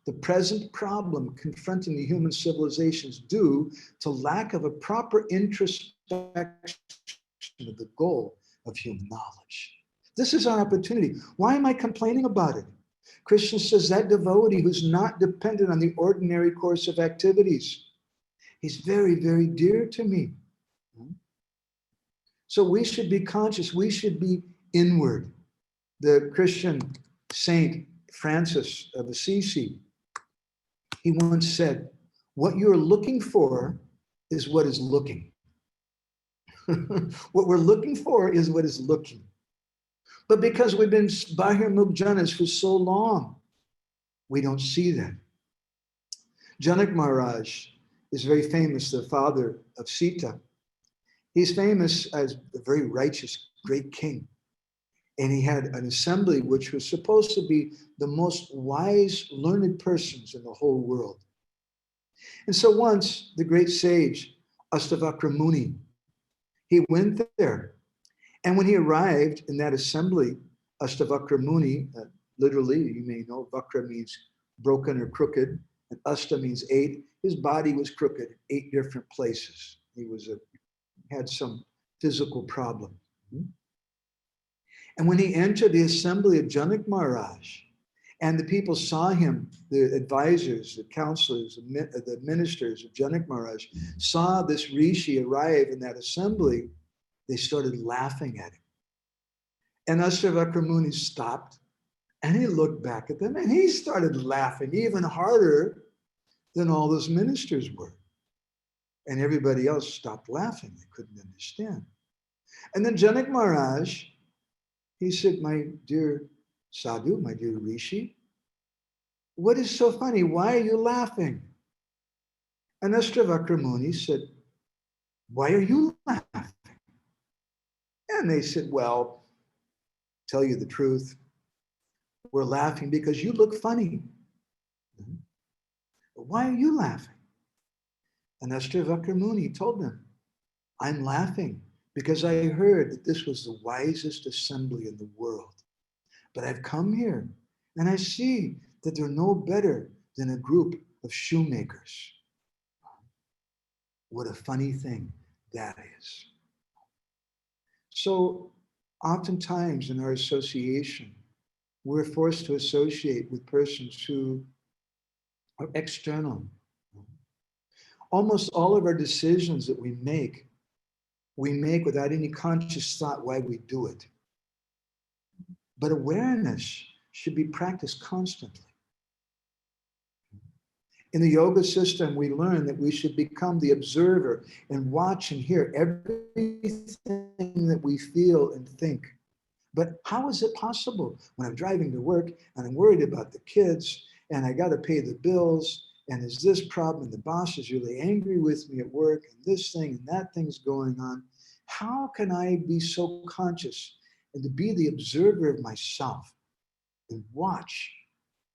The present problem confronting the human civilization is due to lack of a proper introspection of the goal of human knowledge. This is our opportunity. Why am I complaining about it? Krishna says that devotee who's not dependent on the ordinary course of activities, he's very, very dear to me. So we should be conscious. We should be inward. The Christian saint Francis of Assisi, he once said, what you're looking for is what is looking. What we're looking for is what is looking. But because we've been bahirmukh janas for so long, we don't see that. Janak Maharaj is very famous, the father of Sita. He's famous as a very righteous, great king. And he had an assembly which was supposed to be the most wise, learned persons in the whole world. And so once the great sage, Astavakra Muni, he went there. And when he arrived in that assembly, Astavakra Muni, literally, you may know, Vakra means broken or crooked, and Asta means 8. His body was crooked in 8 different places. He had some physical problem. And when he entered the assembly of Janak Maharaj, and the people saw him, the advisors, the counselors, the ministers of Janak Maharaj, saw this rishi arrive in that assembly, they started laughing at him. And Astavakra Muni stopped, and he looked back at them, and he started laughing even harder than all those ministers were. And everybody else stopped laughing. They couldn't understand. And then Janak Maharaj, he said, my dear sadhu, my dear rishi, what is so funny? Why are you laughing? And Astavakra Muni said, why are you laughing? And they said, well, tell you the truth. We're laughing because you look funny. But why are you laughing? And Ashtavakra Muni told them, I'm laughing because I heard that this was the wisest assembly in the world. But I've come here and I see that they're no better than a group of shoemakers. What a funny thing that is. So oftentimes in our association, we're forced to associate with persons who are external. Almost all of our decisions that we make without any conscious thought why we do it. But awareness should be practiced constantly. In the yoga system, we learn that we should become the observer and watch and hear everything that we feel and think. But how is it possible when I'm driving to work and I'm worried about the kids and I got to pay the bills and there's this problem and the boss is really angry with me at work and this thing and that thing's going on? How can I be so conscious and to be the observer of myself and watch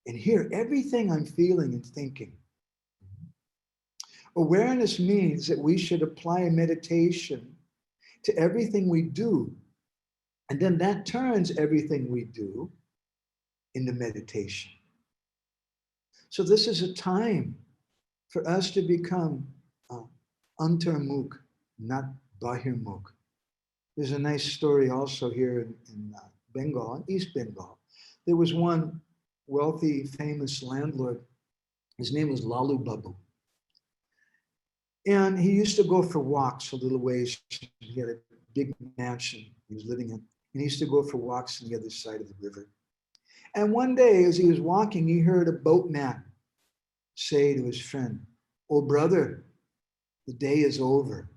and hear everything I'm feeling and thinking? Awareness means that we should apply meditation to everything we do. And then that turns everything we do into meditation. So this is a time for us to become antarmukh, not bahirmukh. There's a nice story also here in Bengal, in East Bengal. There was one wealthy, famous landlord. His name was Lalu Babu. And he used to go for walks a little ways. He had a big mansion he was living in. And he used to go for walks on the other side of the river. And one day, as he was walking, he heard a boatman say to his friend, "Oh, brother, the day is over.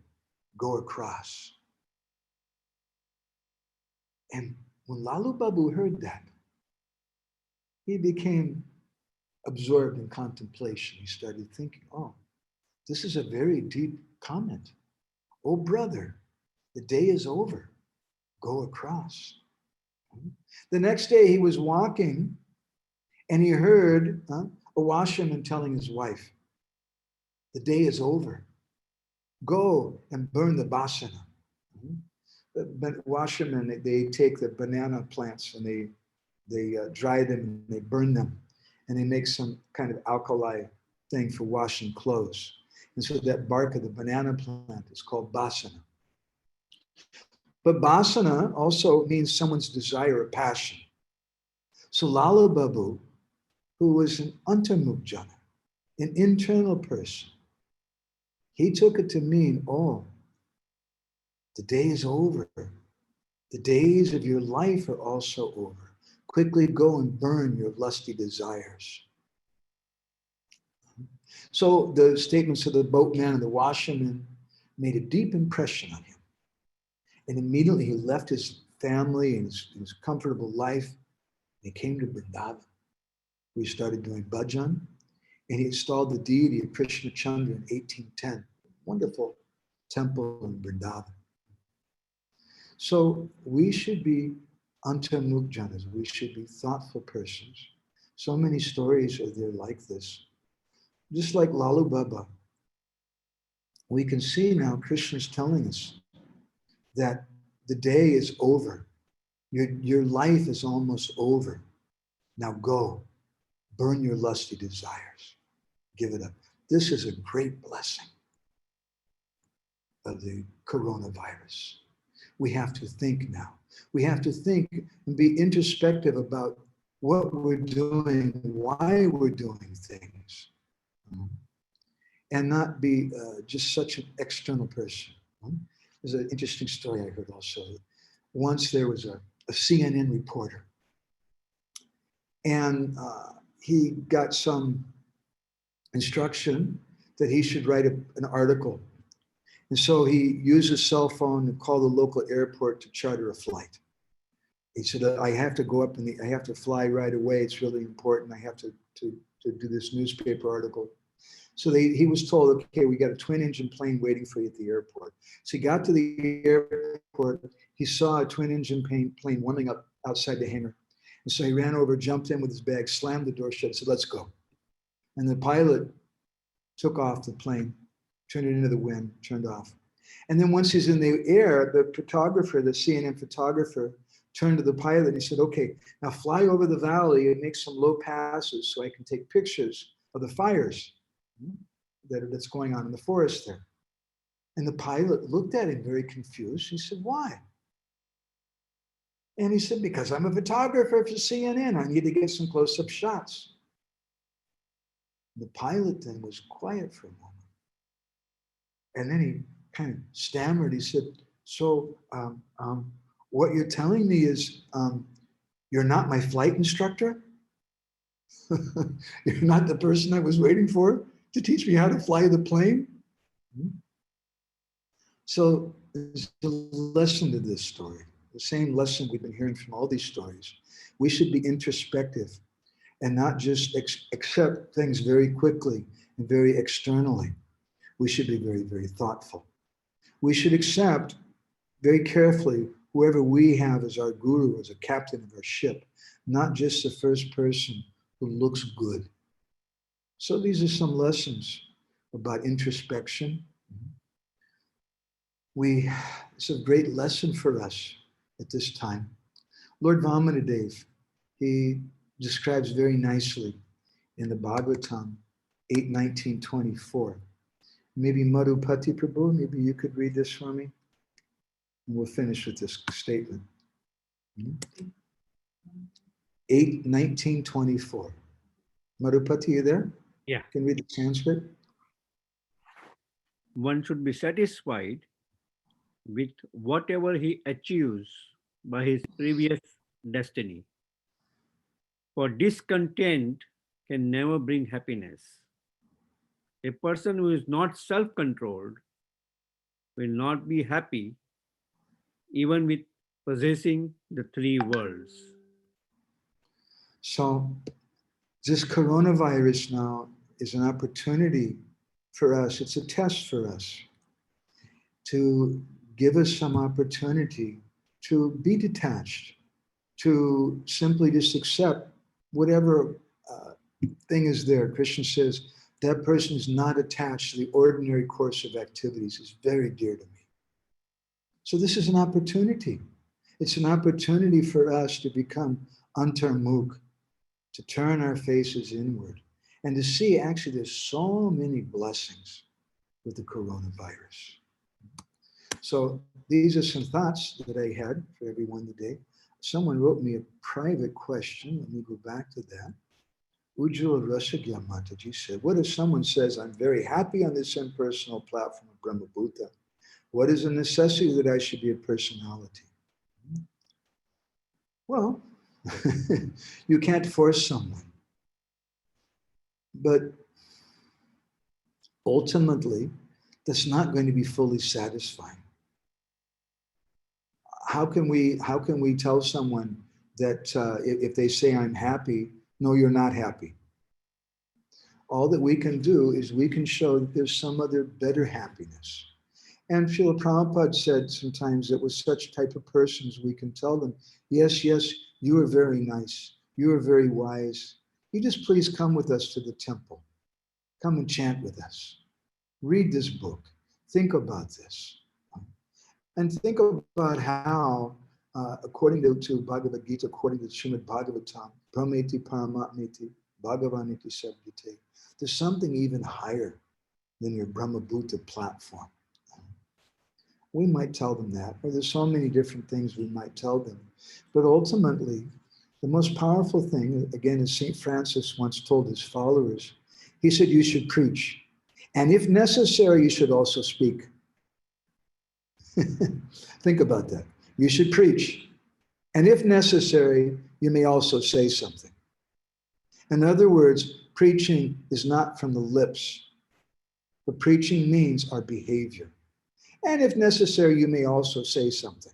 Go across." And when Lalu Babu heard that, he became absorbed in contemplation. He started thinking, oh, this is a very deep comment. Oh, brother, the day is over. Go across. The next day he was walking and he heard a washerman telling his wife, the day is over. Go and burn the basana. The washermen, they take the banana plants and they dry them and they burn them and they make some kind of alkali thing for washing clothes. And so that bark of the banana plant is called basana. But basana also means someone's desire or passion. So Lala Babu, who was an antarmukh jana, an internal person, he took it to mean, oh, the day is over. The days of your life are also over. Quickly go and burn your lusty desires. So the statements of the boatman and the washerman made a deep impression on him. And immediately he left his family and his comfortable life. And he came to Vrindavan. We started doing bhajan. And he installed the deity of Krishna Chandra in 1810. Wonderful temple in Vrindavan. So we should be antarmukh janas. We should be thoughtful persons. So many stories are there like this. Just like Lalu Baba, we can see now Krishna's telling us that the day is over. Your life is almost over. Now go, burn your lusty desires. Give it up. This is a great blessing of the coronavirus. We have to think now. We have to think and be introspective about what we're doing, why we're doing things, and not be just such an external person. There's an interesting story I heard also. Once there was a CNN reporter, and he got some instruction that he should write an article. And so he used his cell phone to call the local airport to charter a flight. He said, I have to go up and I have to fly right away. It's really important. I have to do this newspaper article. So he was told, okay, we got a twin engine plane waiting for you at the airport. So he got to the airport. He saw a twin engine plane warming up outside the hangar. And so he ran over, jumped in with his bag, slammed the door shut, said, let's go. And the pilot took off the plane, turned it into the wind, turned off. And then once he's in the air, the photographer, the CNN photographer, turned to the pilot and he said, okay, now fly over the valley and make some low passes so I can take pictures of the fires that's going on in the forest there. And the pilot looked at him very confused. He said, why? And he said, because I'm a photographer for CNN. I need to get some close-up shots. The pilot then was quiet for a moment. And then he kind of stammered. He said, so what you're telling me is you're not my flight instructor? You're not the person I was waiting for to teach me how to fly the plane? So there's a lesson to this story, the same lesson we've been hearing from all these stories. We should be introspective and not just accept things very quickly and very externally. We should be very, very thoughtful. We should accept very carefully whoever we have as our guru, as a captain of our ship, not just the first person who looks good. So these are some lessons about introspection. It's a great lesson for us at this time. Lord Vamanadev, he describes very nicely in the Bhagavatam 8:19-24. Maybe Madhupati Prabhu, maybe you could read this for me? And we'll finish with this statement. 8:19-24. Madhupati, you there? Yeah. Can you read the Sanskrit? One should be satisfied with whatever he achieves by his previous destiny. For discontent can never bring happiness. A person who is not self-controlled will not be happy even with possessing the three worlds. So this coronavirus now is an opportunity for us. It's a test for us to give us some opportunity to be detached, to simply just accept whatever thing is there. Krishna says, that person is not attached to the ordinary course of activities. Is very dear to me. So this is an opportunity. It's an opportunity for us to become antarmukh, to turn our faces inward and to see actually there's so many blessings with the coronavirus. So these are some thoughts that I had for everyone today. Someone wrote me a private question. Let me go back to that. Ujjwala Rasagya Mataji said, what if someone says, I'm very happy on this impersonal platform of Brahma Bhuta? What is the necessity that I should be a personality? Well, you can't force someone. But ultimately, that's not going to be fully satisfying. How can we tell someone that if they say I'm happy, no, you're not happy? All that we can do is we can show that there's some other better happiness. And Srila Prabhupada said sometimes that with such type of persons, we can tell them, yes, you are very nice. You are very wise. You just please come with us to the temple. Come and chant with us. Read this book. Think about this. And think about how, according to Bhagavad Gita, according to Srimad Bhagavatam, Brahmeti Paramatmeti, Bhagavaniti Sabdite, there's something even higher than your Brahma Bhuta platform. We might tell them that, or there's so many different things we might tell them. But ultimately, the most powerful thing, again, as St. Francis once told his followers, he said, you should preach. And if necessary, you should also speak. Think about that. You should preach. And if necessary, you may also say something. In other words, preaching is not from the lips. But preaching means our behavior. And if necessary, you may also say something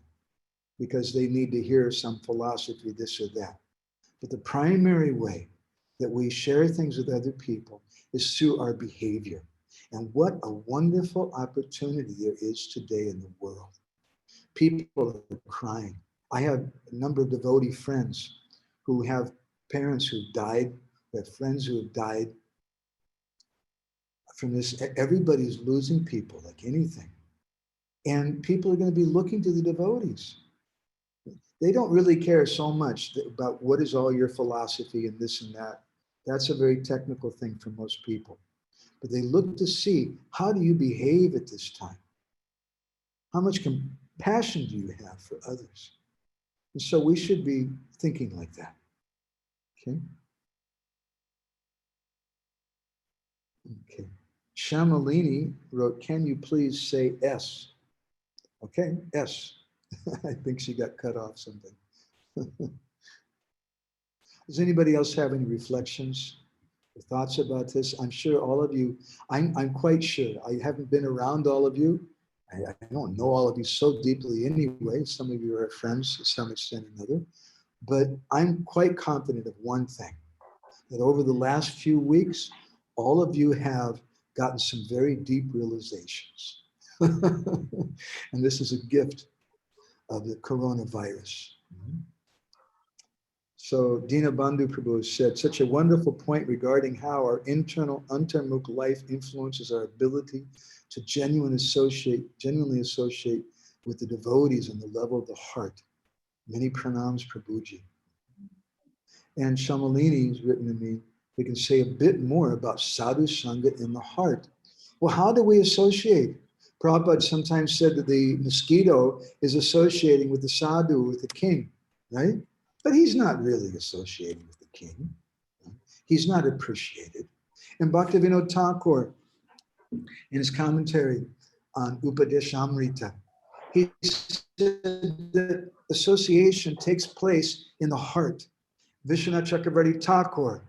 because they need to hear some philosophy, this or that. But the primary way that we share things with other people is through our behavior. And what a wonderful opportunity there is today in the world. People are crying. I have a number of devotee friends who have parents who died, who have friends who have died from this. Everybody's losing people like anything. And people are going to be looking to the devotees. They don't really care so much about what is all your philosophy and this and that. That's a very technical thing for most people. But they look to see, how do you behave at this time? How much compassion do you have for others? And so we should be thinking like that. Okay. Okay. Shamalini wrote, can you please say S? Okay, S. I think she got cut off something. Does anybody else have any reflections or thoughts about this? I'm sure all of you, I'm quite sure. I haven't been around all of you. I don't know all of you so deeply anyway. Some of you are friends to some extent or another. But I'm quite confident of one thing, that over the last few weeks, all of you have gotten some very deep realizations. And this is a gift of the coronavirus. So Dina Bandhu Prabhu said, such a wonderful point regarding how our internal antarmukh life influences our ability to genuinely associate with the devotees on the level of the heart. Many pranams, Prabhuji. And Shamalini has written to me, we can say a bit more about sadhu sangha in the heart. Well, how do we associate? Prabhupada sometimes said that the mosquito is associating with the sadhu, with the king, right? But he's not really associating with the king. He's not appreciated. And Bhaktivinoda Thakur, in his commentary on Upadeshamrita, he said that association takes place in the heart. Vishwanath Chakravarti Thakur,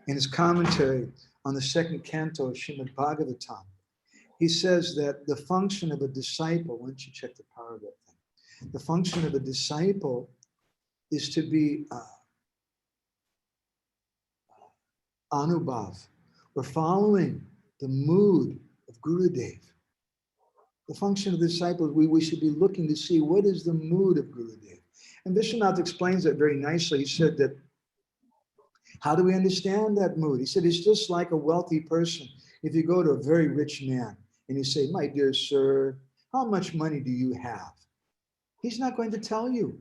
in his commentary on the second canto of Srimad Bhagavatam, he says that the function of a disciple, why don't you check the power of that thing? The function of a disciple is to be anubhav, or following the mood of Gurudev. The function of the disciple, we should be looking to see what is the mood of Gurudev. And Vishwanath explains that very nicely. He said that, how do we understand that mood? He said, it's just like a wealthy person. If you go to a very rich man and you say, my dear sir, how much money do you have? He's not going to tell you.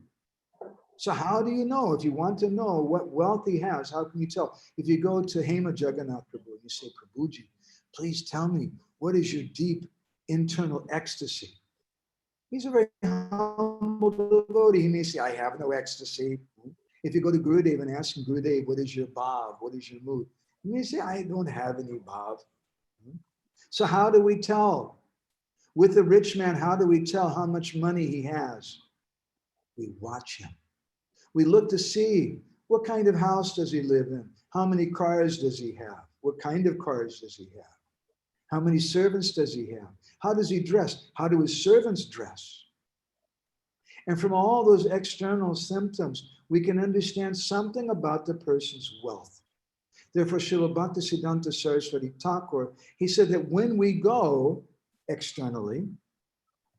So how do you know? If you want to know what wealth he has, how can you tell? If you go to Hema Jagannath Prabhu and you say, Prabhuji, please tell me, what is your deep internal ecstasy? He's a very humble devotee. He may say, I have no ecstasy. If you go to Gurudev and ask him, Gurudev, what is your bhav? What is your mood? He may say, I don't have any bhav. So how do we tell? With the rich man, how do we tell how much money he has? We watch him. We look to see, what kind of house does he live in? How many cars does he have? What kind of cars does he have? How many servants does he have? How does he dress? How do his servants dress? And from all those external symptoms, we can understand something about the person's wealth. Therefore, Srila Bhaktisiddhanta Saraswati Thakur, he said that when we go externally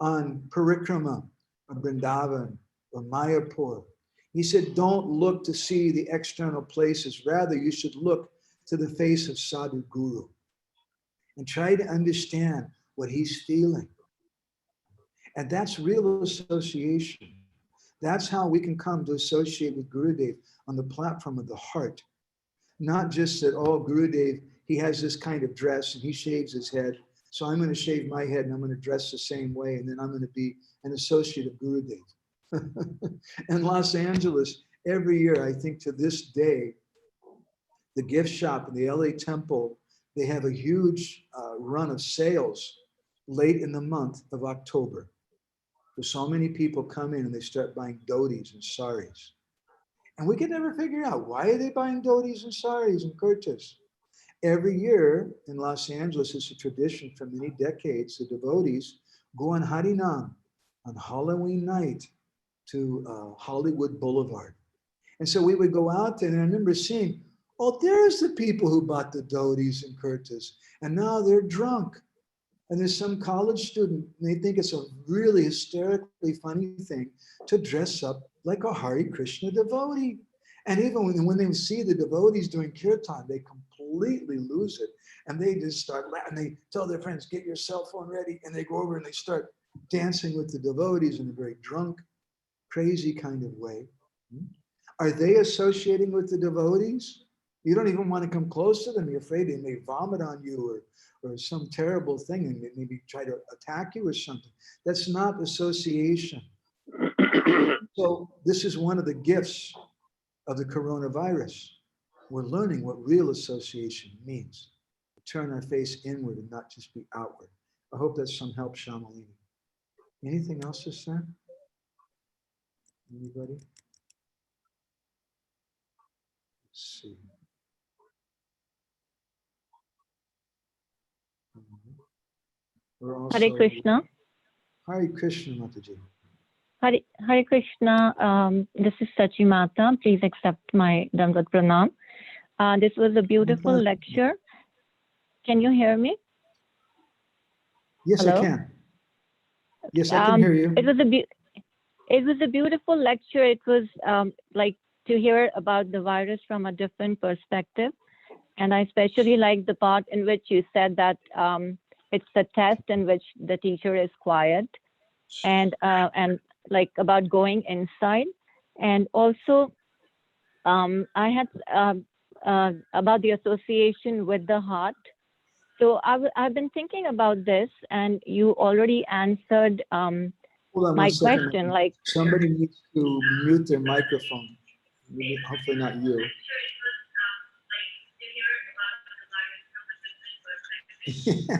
on parikrama, or Vrindavan, or Mayapur, he said, don't look to see the external places. Rather, you should look to the face of Sadhu Guru and try to understand what he's feeling. And that's real association. That's how we can come to associate with Gurudev on the platform of the heart. Not just that, oh, Gurudev, he has this kind of dress and he shaves his head. So I'm going to shave my head and I'm going to dress the same way. And then I'm going to be an associate of Gurudev. In Los Angeles, every year, I think to this day, the gift shop in the LA Temple, they have a huge run of sales late in the month of October. So many people come in and they start buying dhotis and saris. And we can never figure out, why are they buying dhotis and saris and kurtas? Every year in Los Angeles, it's a tradition for many decades, the devotees go on Harinam on Halloween night to Hollywood Boulevard. And so we would go out there, and I remember seeing Oh, there's the people who bought the dhotis and kurtas, and now they're drunk. And there's some college student, and they think it's a really hysterically funny thing to dress up like a Hare Krishna devotee. And even when they see the devotees doing kirtan, they completely lose it. And they just start laughing. They tell their friends, get your cell phone ready. And they go over and they start dancing with the devotees in a very drunk, crazy kind of way. Are they associating with the devotees? You don't even want to come close to them. You're afraid they may vomit on you or some terrible thing and maybe try to attack you or something. That's not association. So this is one of the gifts of the coronavirus. We're learning what real association means. Turn our face inward and not just be outward. I hope that's some help, Shamalini. Anything else to say? Anybody? Let's see. We're also, Hare Krishna. Hare Krishna, Mataji. Hare Krishna. This is Sachi Mata. Please accept my Dandavat Pranam. This was a beautiful lecture. Can you hear me? Yes, Hello? I can. Yes, I can hear you. It was a beautiful lecture. It was like to hear about the virus from a different perspective. And I especially like the part in which you said that it's the test in which the teacher is quiet and like about going inside. And also I had about the association with the heart. So I've been thinking about this, and you already answered my question. Like somebody needs to mute their microphone. Hopefully not you.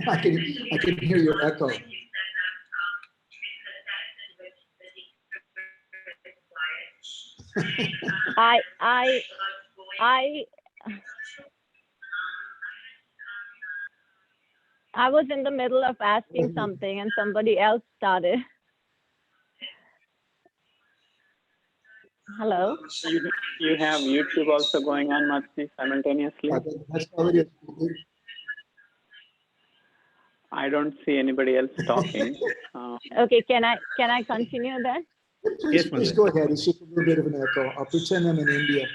I can hear your echo. I was in the middle of asking something and somebody else started. Hello? You have YouTube also going on, Matsi, simultaneously? That's already I don't see anybody else talking. Okay, can I continue then? Please go ahead. It's just a little bit of an echo. I'll pretend I'm in India.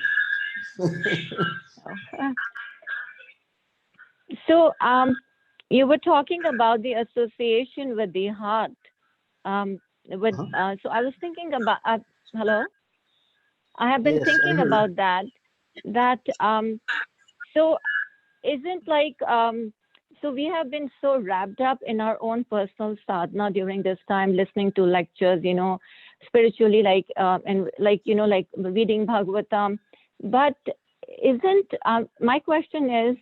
So you were talking about the association with the heart. So I was thinking about, hello? I have been thinking about that so isn't like, so we have been so wrapped up in our own personal sadhana during this time, listening to lectures, spiritually, like, and like, like reading Bhagavatam. But isn't, my question is,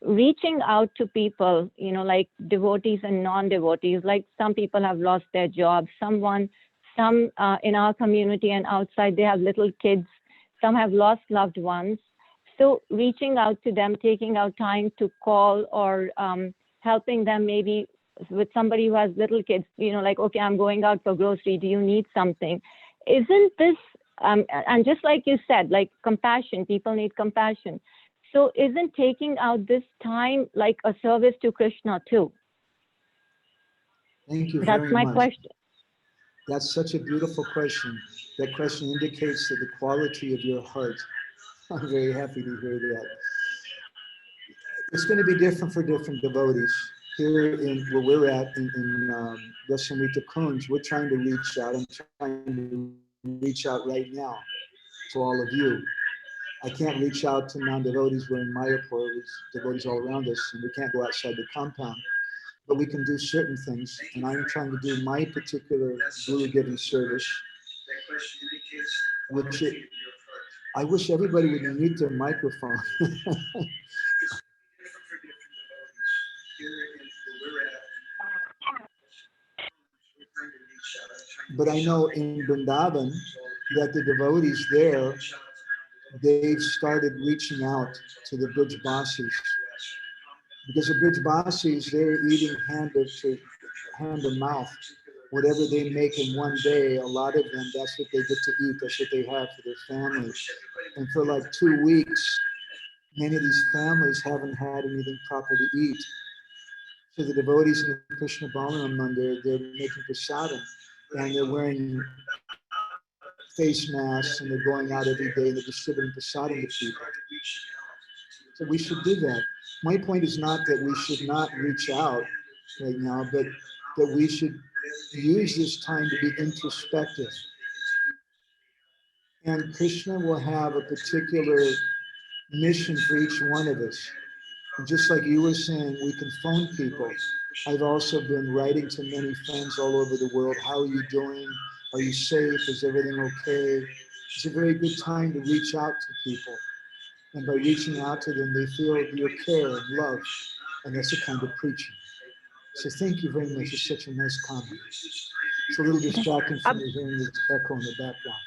reaching out to people, like devotees and non-devotees, like some people have lost their jobs, some in our community and outside, they have little kids, some have lost loved ones. So reaching out to them, taking out time to call or helping them maybe with somebody who has little kids, like, okay, I'm going out for grocery, do you need something? Isn't this, and just like you said, like compassion, people need compassion. So isn't taking out this time like a service to Krishna too? Thank you very much. That's my question. That's such a beautiful question. That question indicates the quality of your heart. I'm very happy to hear that. It's going to be different for different devotees. Here in where we're at in Yosemite Kunj, we're trying to reach out. I'm trying to reach out right now to all of you. I can't reach out to non-devotees. We're in Mayapur with devotees all around us, and we can't go outside the compound. But we can do certain things, and I'm trying to do my particular guru-given service, which I wish everybody would mute their microphone. But I know in Vrindavan that the devotees there, they've started reaching out to the Brijbasis. Because the Brijbasis, they're eating hand to mouth. Whatever they make in one day, a lot of them, that's what they get to eat. That's what they have for their families. And for like 2 weeks, many of these families haven't had anything proper to eat. So the devotees in the Krishna Balaram Mandir, they're making prasadam and they're wearing face masks and they're going out every day and they're distributing prasadam to people. So we should do that. My point is not that we should not reach out right now, but that we should use this time to be introspective. And Krishna will have a particular mission for each one of us. And just like you were saying, we can phone people. I've also been writing to many friends all over the world. How are you doing? Are you safe? Is everything okay? It's a very good time to reach out to people. And by reaching out to them, they feel your care and love. And that's a kind of preaching. So thank you very much. It's such a nice comment. It's a little distracting for me hearing this echo in the background.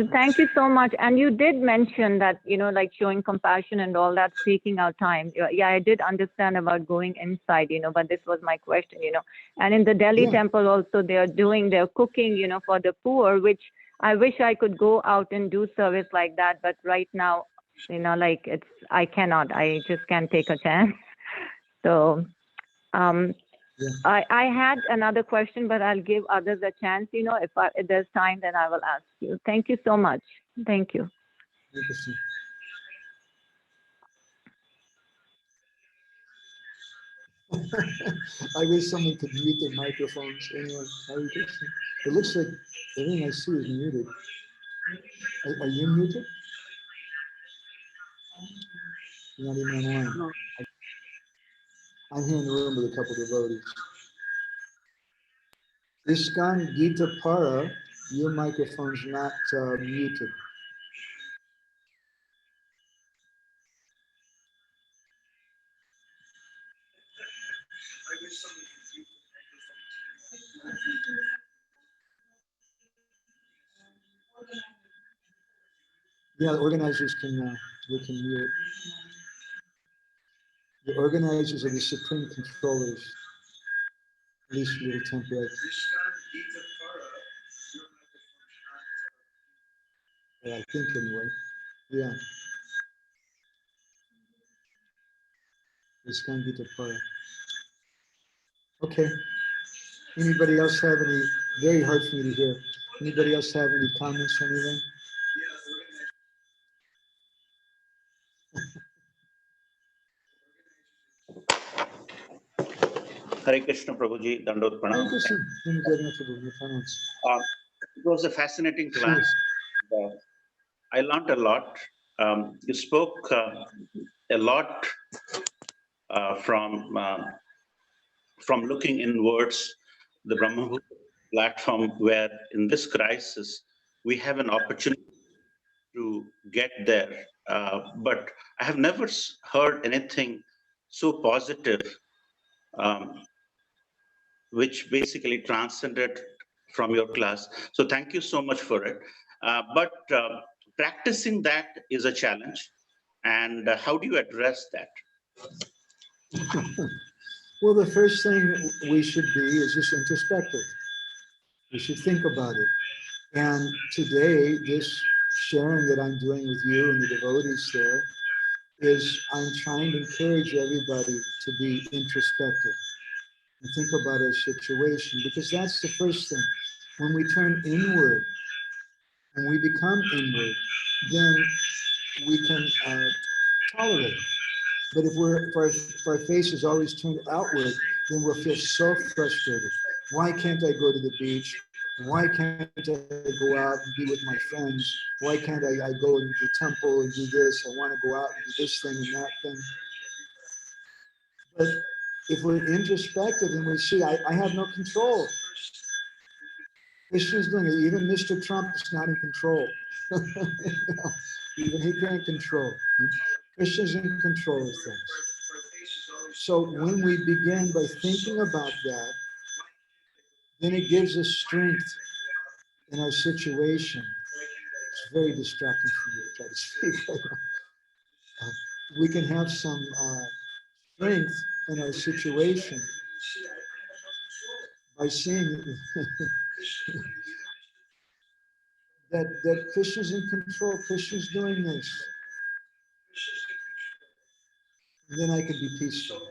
Thank you so much. And you did mention that, like showing compassion and all that, taking our time. Yeah, I did understand about going inside, but this was my question, And in the Delhi temple also, they're cooking, for the poor, which I wish I could go out and do service like that. But right now, I cannot. I just can't take a chance. So, I had another question, but I'll give others a chance. If there's time, then I will ask you. Thank you so much. Thank you. I wish someone could mute their microphones. Anyway, it looks like everything I see is muted. Are you muted? You're not even online. No. I'm here in the room with a couple of devotees. Iskcon Gita Para, your microphone's not muted. Yeah, the organizers can mute. The organizers are the supreme controllers, at least a little temporary. Yeah, I think anyway. Yeah. Iskcon Gita Para. Okay. Anybody else have any? Very hard for me to hear. Anybody else have any comments or anything? Hare Krishna Prabhuji, Dandot Pranam. It was a fascinating class. I learned a lot. You spoke a lot from looking inwards, the Brahma platform, where in this crisis we have an opportunity to get there. But I have never heard anything so positive, which basically transcended from your class. So thank you so much for it. But practicing that is a challenge. And how do you address that? Well, the first thing we should be is just introspective. We should think about it. And today, this sharing that I'm doing with you and the devotees there is I'm trying to encourage everybody to be introspective and think about our situation, because that's the first thing. When we turn inward and we become inward, then we can tolerate. But if our face is always turned outward, then we'll feel so frustrated. Why can't I go to the beach? Why can't I go out and be with my friends? Why can't I go to the temple and do this? I want to go out and do this thing and that thing. But if we're introspective and we see, I have no control. Krishna's doing it. Even Mr. Trump is not in control. Even he can't control. Krishna's in control of things. So when we begin by thinking about that, then it gives us strength in our situation. It's very distracting for me to try to speak right now. We can have some strength in our situation by seeing that Krishna's in control. Krishna's doing this. And then I could be peaceful.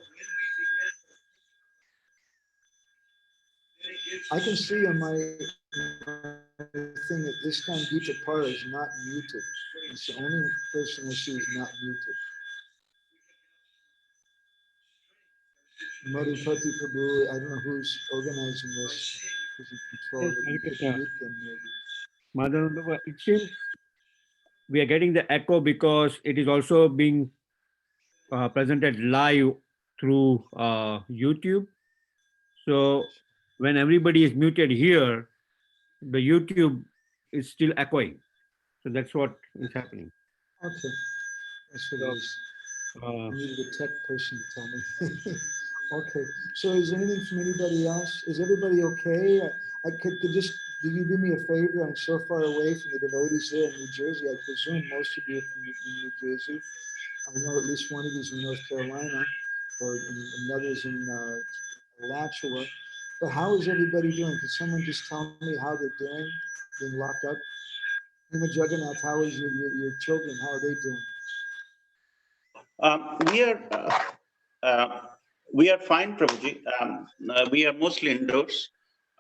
I can see on my thing that Iskcon Guitar is not muted. It's the only person I see is not muted. Madhupati Prabhu, I don't know who's organizing this, who's in control Yes, of it. Hare You could Krishna. mute them maybe. Madhavan, it seems we are getting the echo because it is also being presented live through YouTube. So when everybody is muted here, the YouTube is still echoing. So that's what is happening. Okay, that's what it So, is. uh, I needed a tech person to tell me. Okay, so is there anything from anybody else? Is everybody okay? I could just, did you do me a favor? I'm so far away from the devotees there in New Jersey. I presume most of you are from New Jersey. I know at least one of you is in North Carolina, or another's in Alachua. But how is everybody doing? Could someone just tell me how they're doing, being locked up? In the Jagannath, how is your children? How are they doing? Um, we are uh, we are fine, Prabhuji. We are mostly indoors,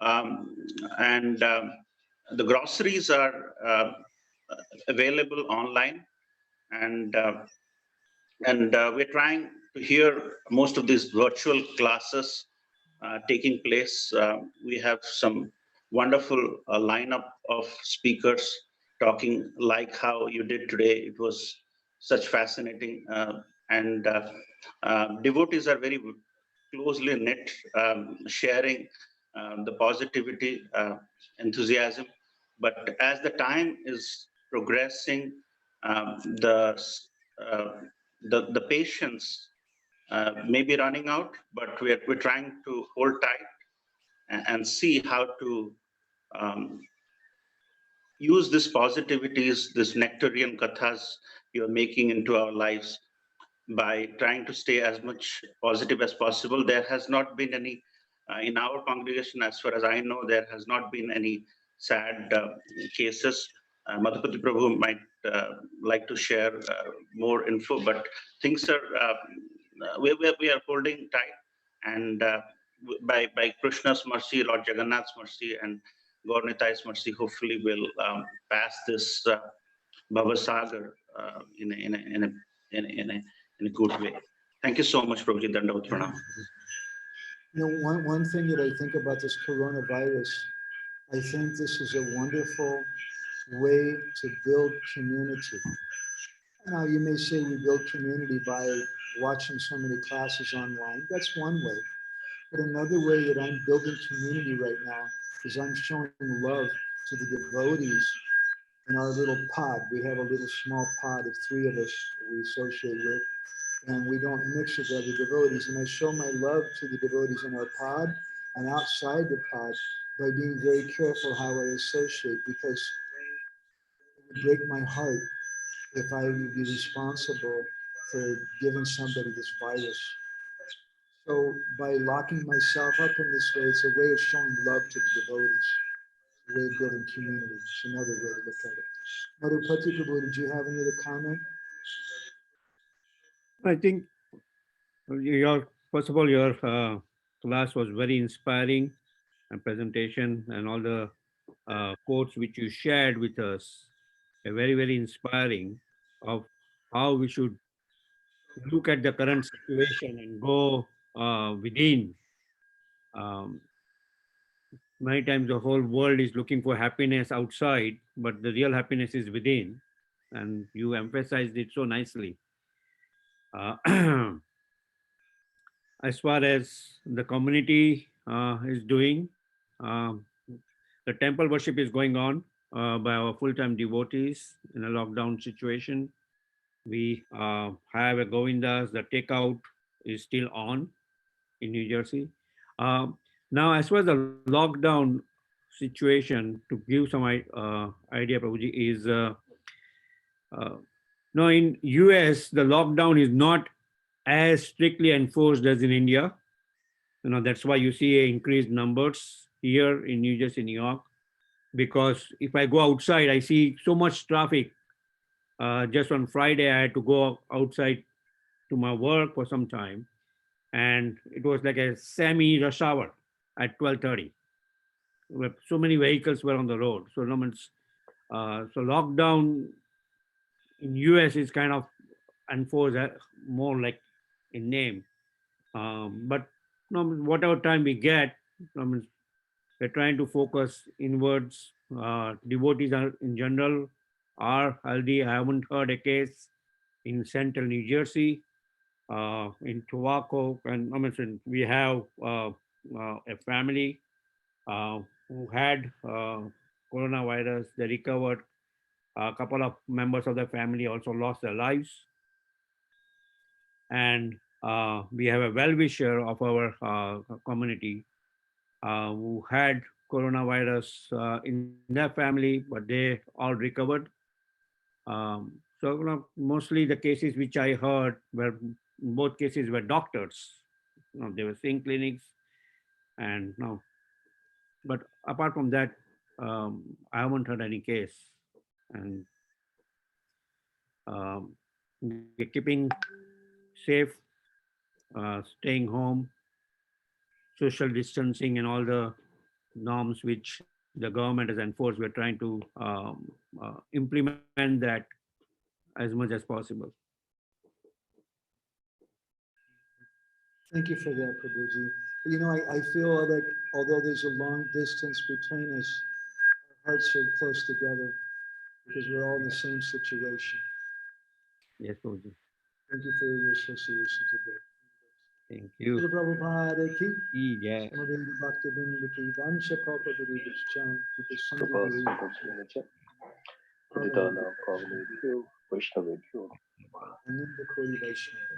um, and the groceries are available online, and we're trying to hear most of these virtual classes taking place. We have some wonderful lineup of speakers talking like how you did today. It was such fascinating, and devotees are very closely knit, sharing the positivity, enthusiasm. But as the time is progressing, the uh, the patience may be running out, but we're trying to hold tight and see how to um, use this positivities, this nectarian kathas you're making into our lives by trying to stay as much positive as possible. There has not been any, in our congregation, as far as I know, there has not been any sad cases. Madhupati Prabhu might like to share more info, but things are, we are holding tight. And by Krishna's mercy, Lord Jagannath's mercy, and Gaurnitai's mercy, hopefully we'll pass this Bhavasagar in a good way. Thank you so much, Prabhuji. Dandavat Pranam. You know, one thing that I think about this coronavirus, I think this is a wonderful way to build community. Now, you may say we build community by watching so many classes online. That's one way. But another way that I'm building community right now is I'm showing love to the devotees in our little pod. We have a little small pod of 3 of us we associate with, and we don't mix with other devotees. And I show my love to the devotees in our pod and outside the pod by being very careful how I associate, because it would break my heart if I would be responsible for giving somebody this virus. So by locking myself up in this way, it's a way of showing love to the devotees, a way of building community. It's another way to look at it. Madhupati Prabhu, did you have any other comment? I think your first of all, your class was very inspiring and presentation and all the quotes which you shared with us are very inspiring of how we should look at the current situation and go within. Um, Many times the whole world is looking for happiness outside, but the real happiness is within, and you emphasized it so nicely. Uh, as far as the community is doing, the temple worship is going on by our full-time devotees in a lockdown situation. We have a Govindas, the takeout is still on in New Jersey. Um, Now, as far as the lockdown situation, to give some idea, Prabhuji, is uh, no, in US, the lockdown is not as strictly enforced as in India. That's why you see increased numbers here in New Jersey, New York. Because if I go outside, I see so much traffic. Just on Friday, I had to go outside to my work for some time, and it was like a semi-rush hour at 12:30. Where so many vehicles were on the road. So, no, so lockdown in US is kind of enforced more like in name. But no, whatever time we get, I mean, we're trying to focus inwards. Devotees are in general are healthy. I haven't heard a case in central New Jersey, in Tobacco, and I mean, we have a family who had coronavirus. They recovered. A couple of members of the family also lost their lives, and we have a well-wisher of our community who had coronavirus in their family, but they all recovered. So mostly the cases which I heard were both cases were doctors. They were seeing clinics, and no. But apart from that, I haven't heard any case, and um, we're keeping safe, staying home, social distancing, and all the norms which the government has enforced. We're trying to implement that as much as possible. Thank you for that, Prabhuji. You know, I feel like although there's a long distance between us, our hearts are close together because we're all in the same situation. Yes, Prabhuji. Thank you for your association today. Thank you. Srila Prabhupada ki, Yeah. Samavinda Bhaktivinoda ki, Vansha Kalpa Viruddhachan, Kita Sangha Prabhupada Guru, Srila Praditana Pavane Vishnu Vaishnava Ananda Kori Vaishnava.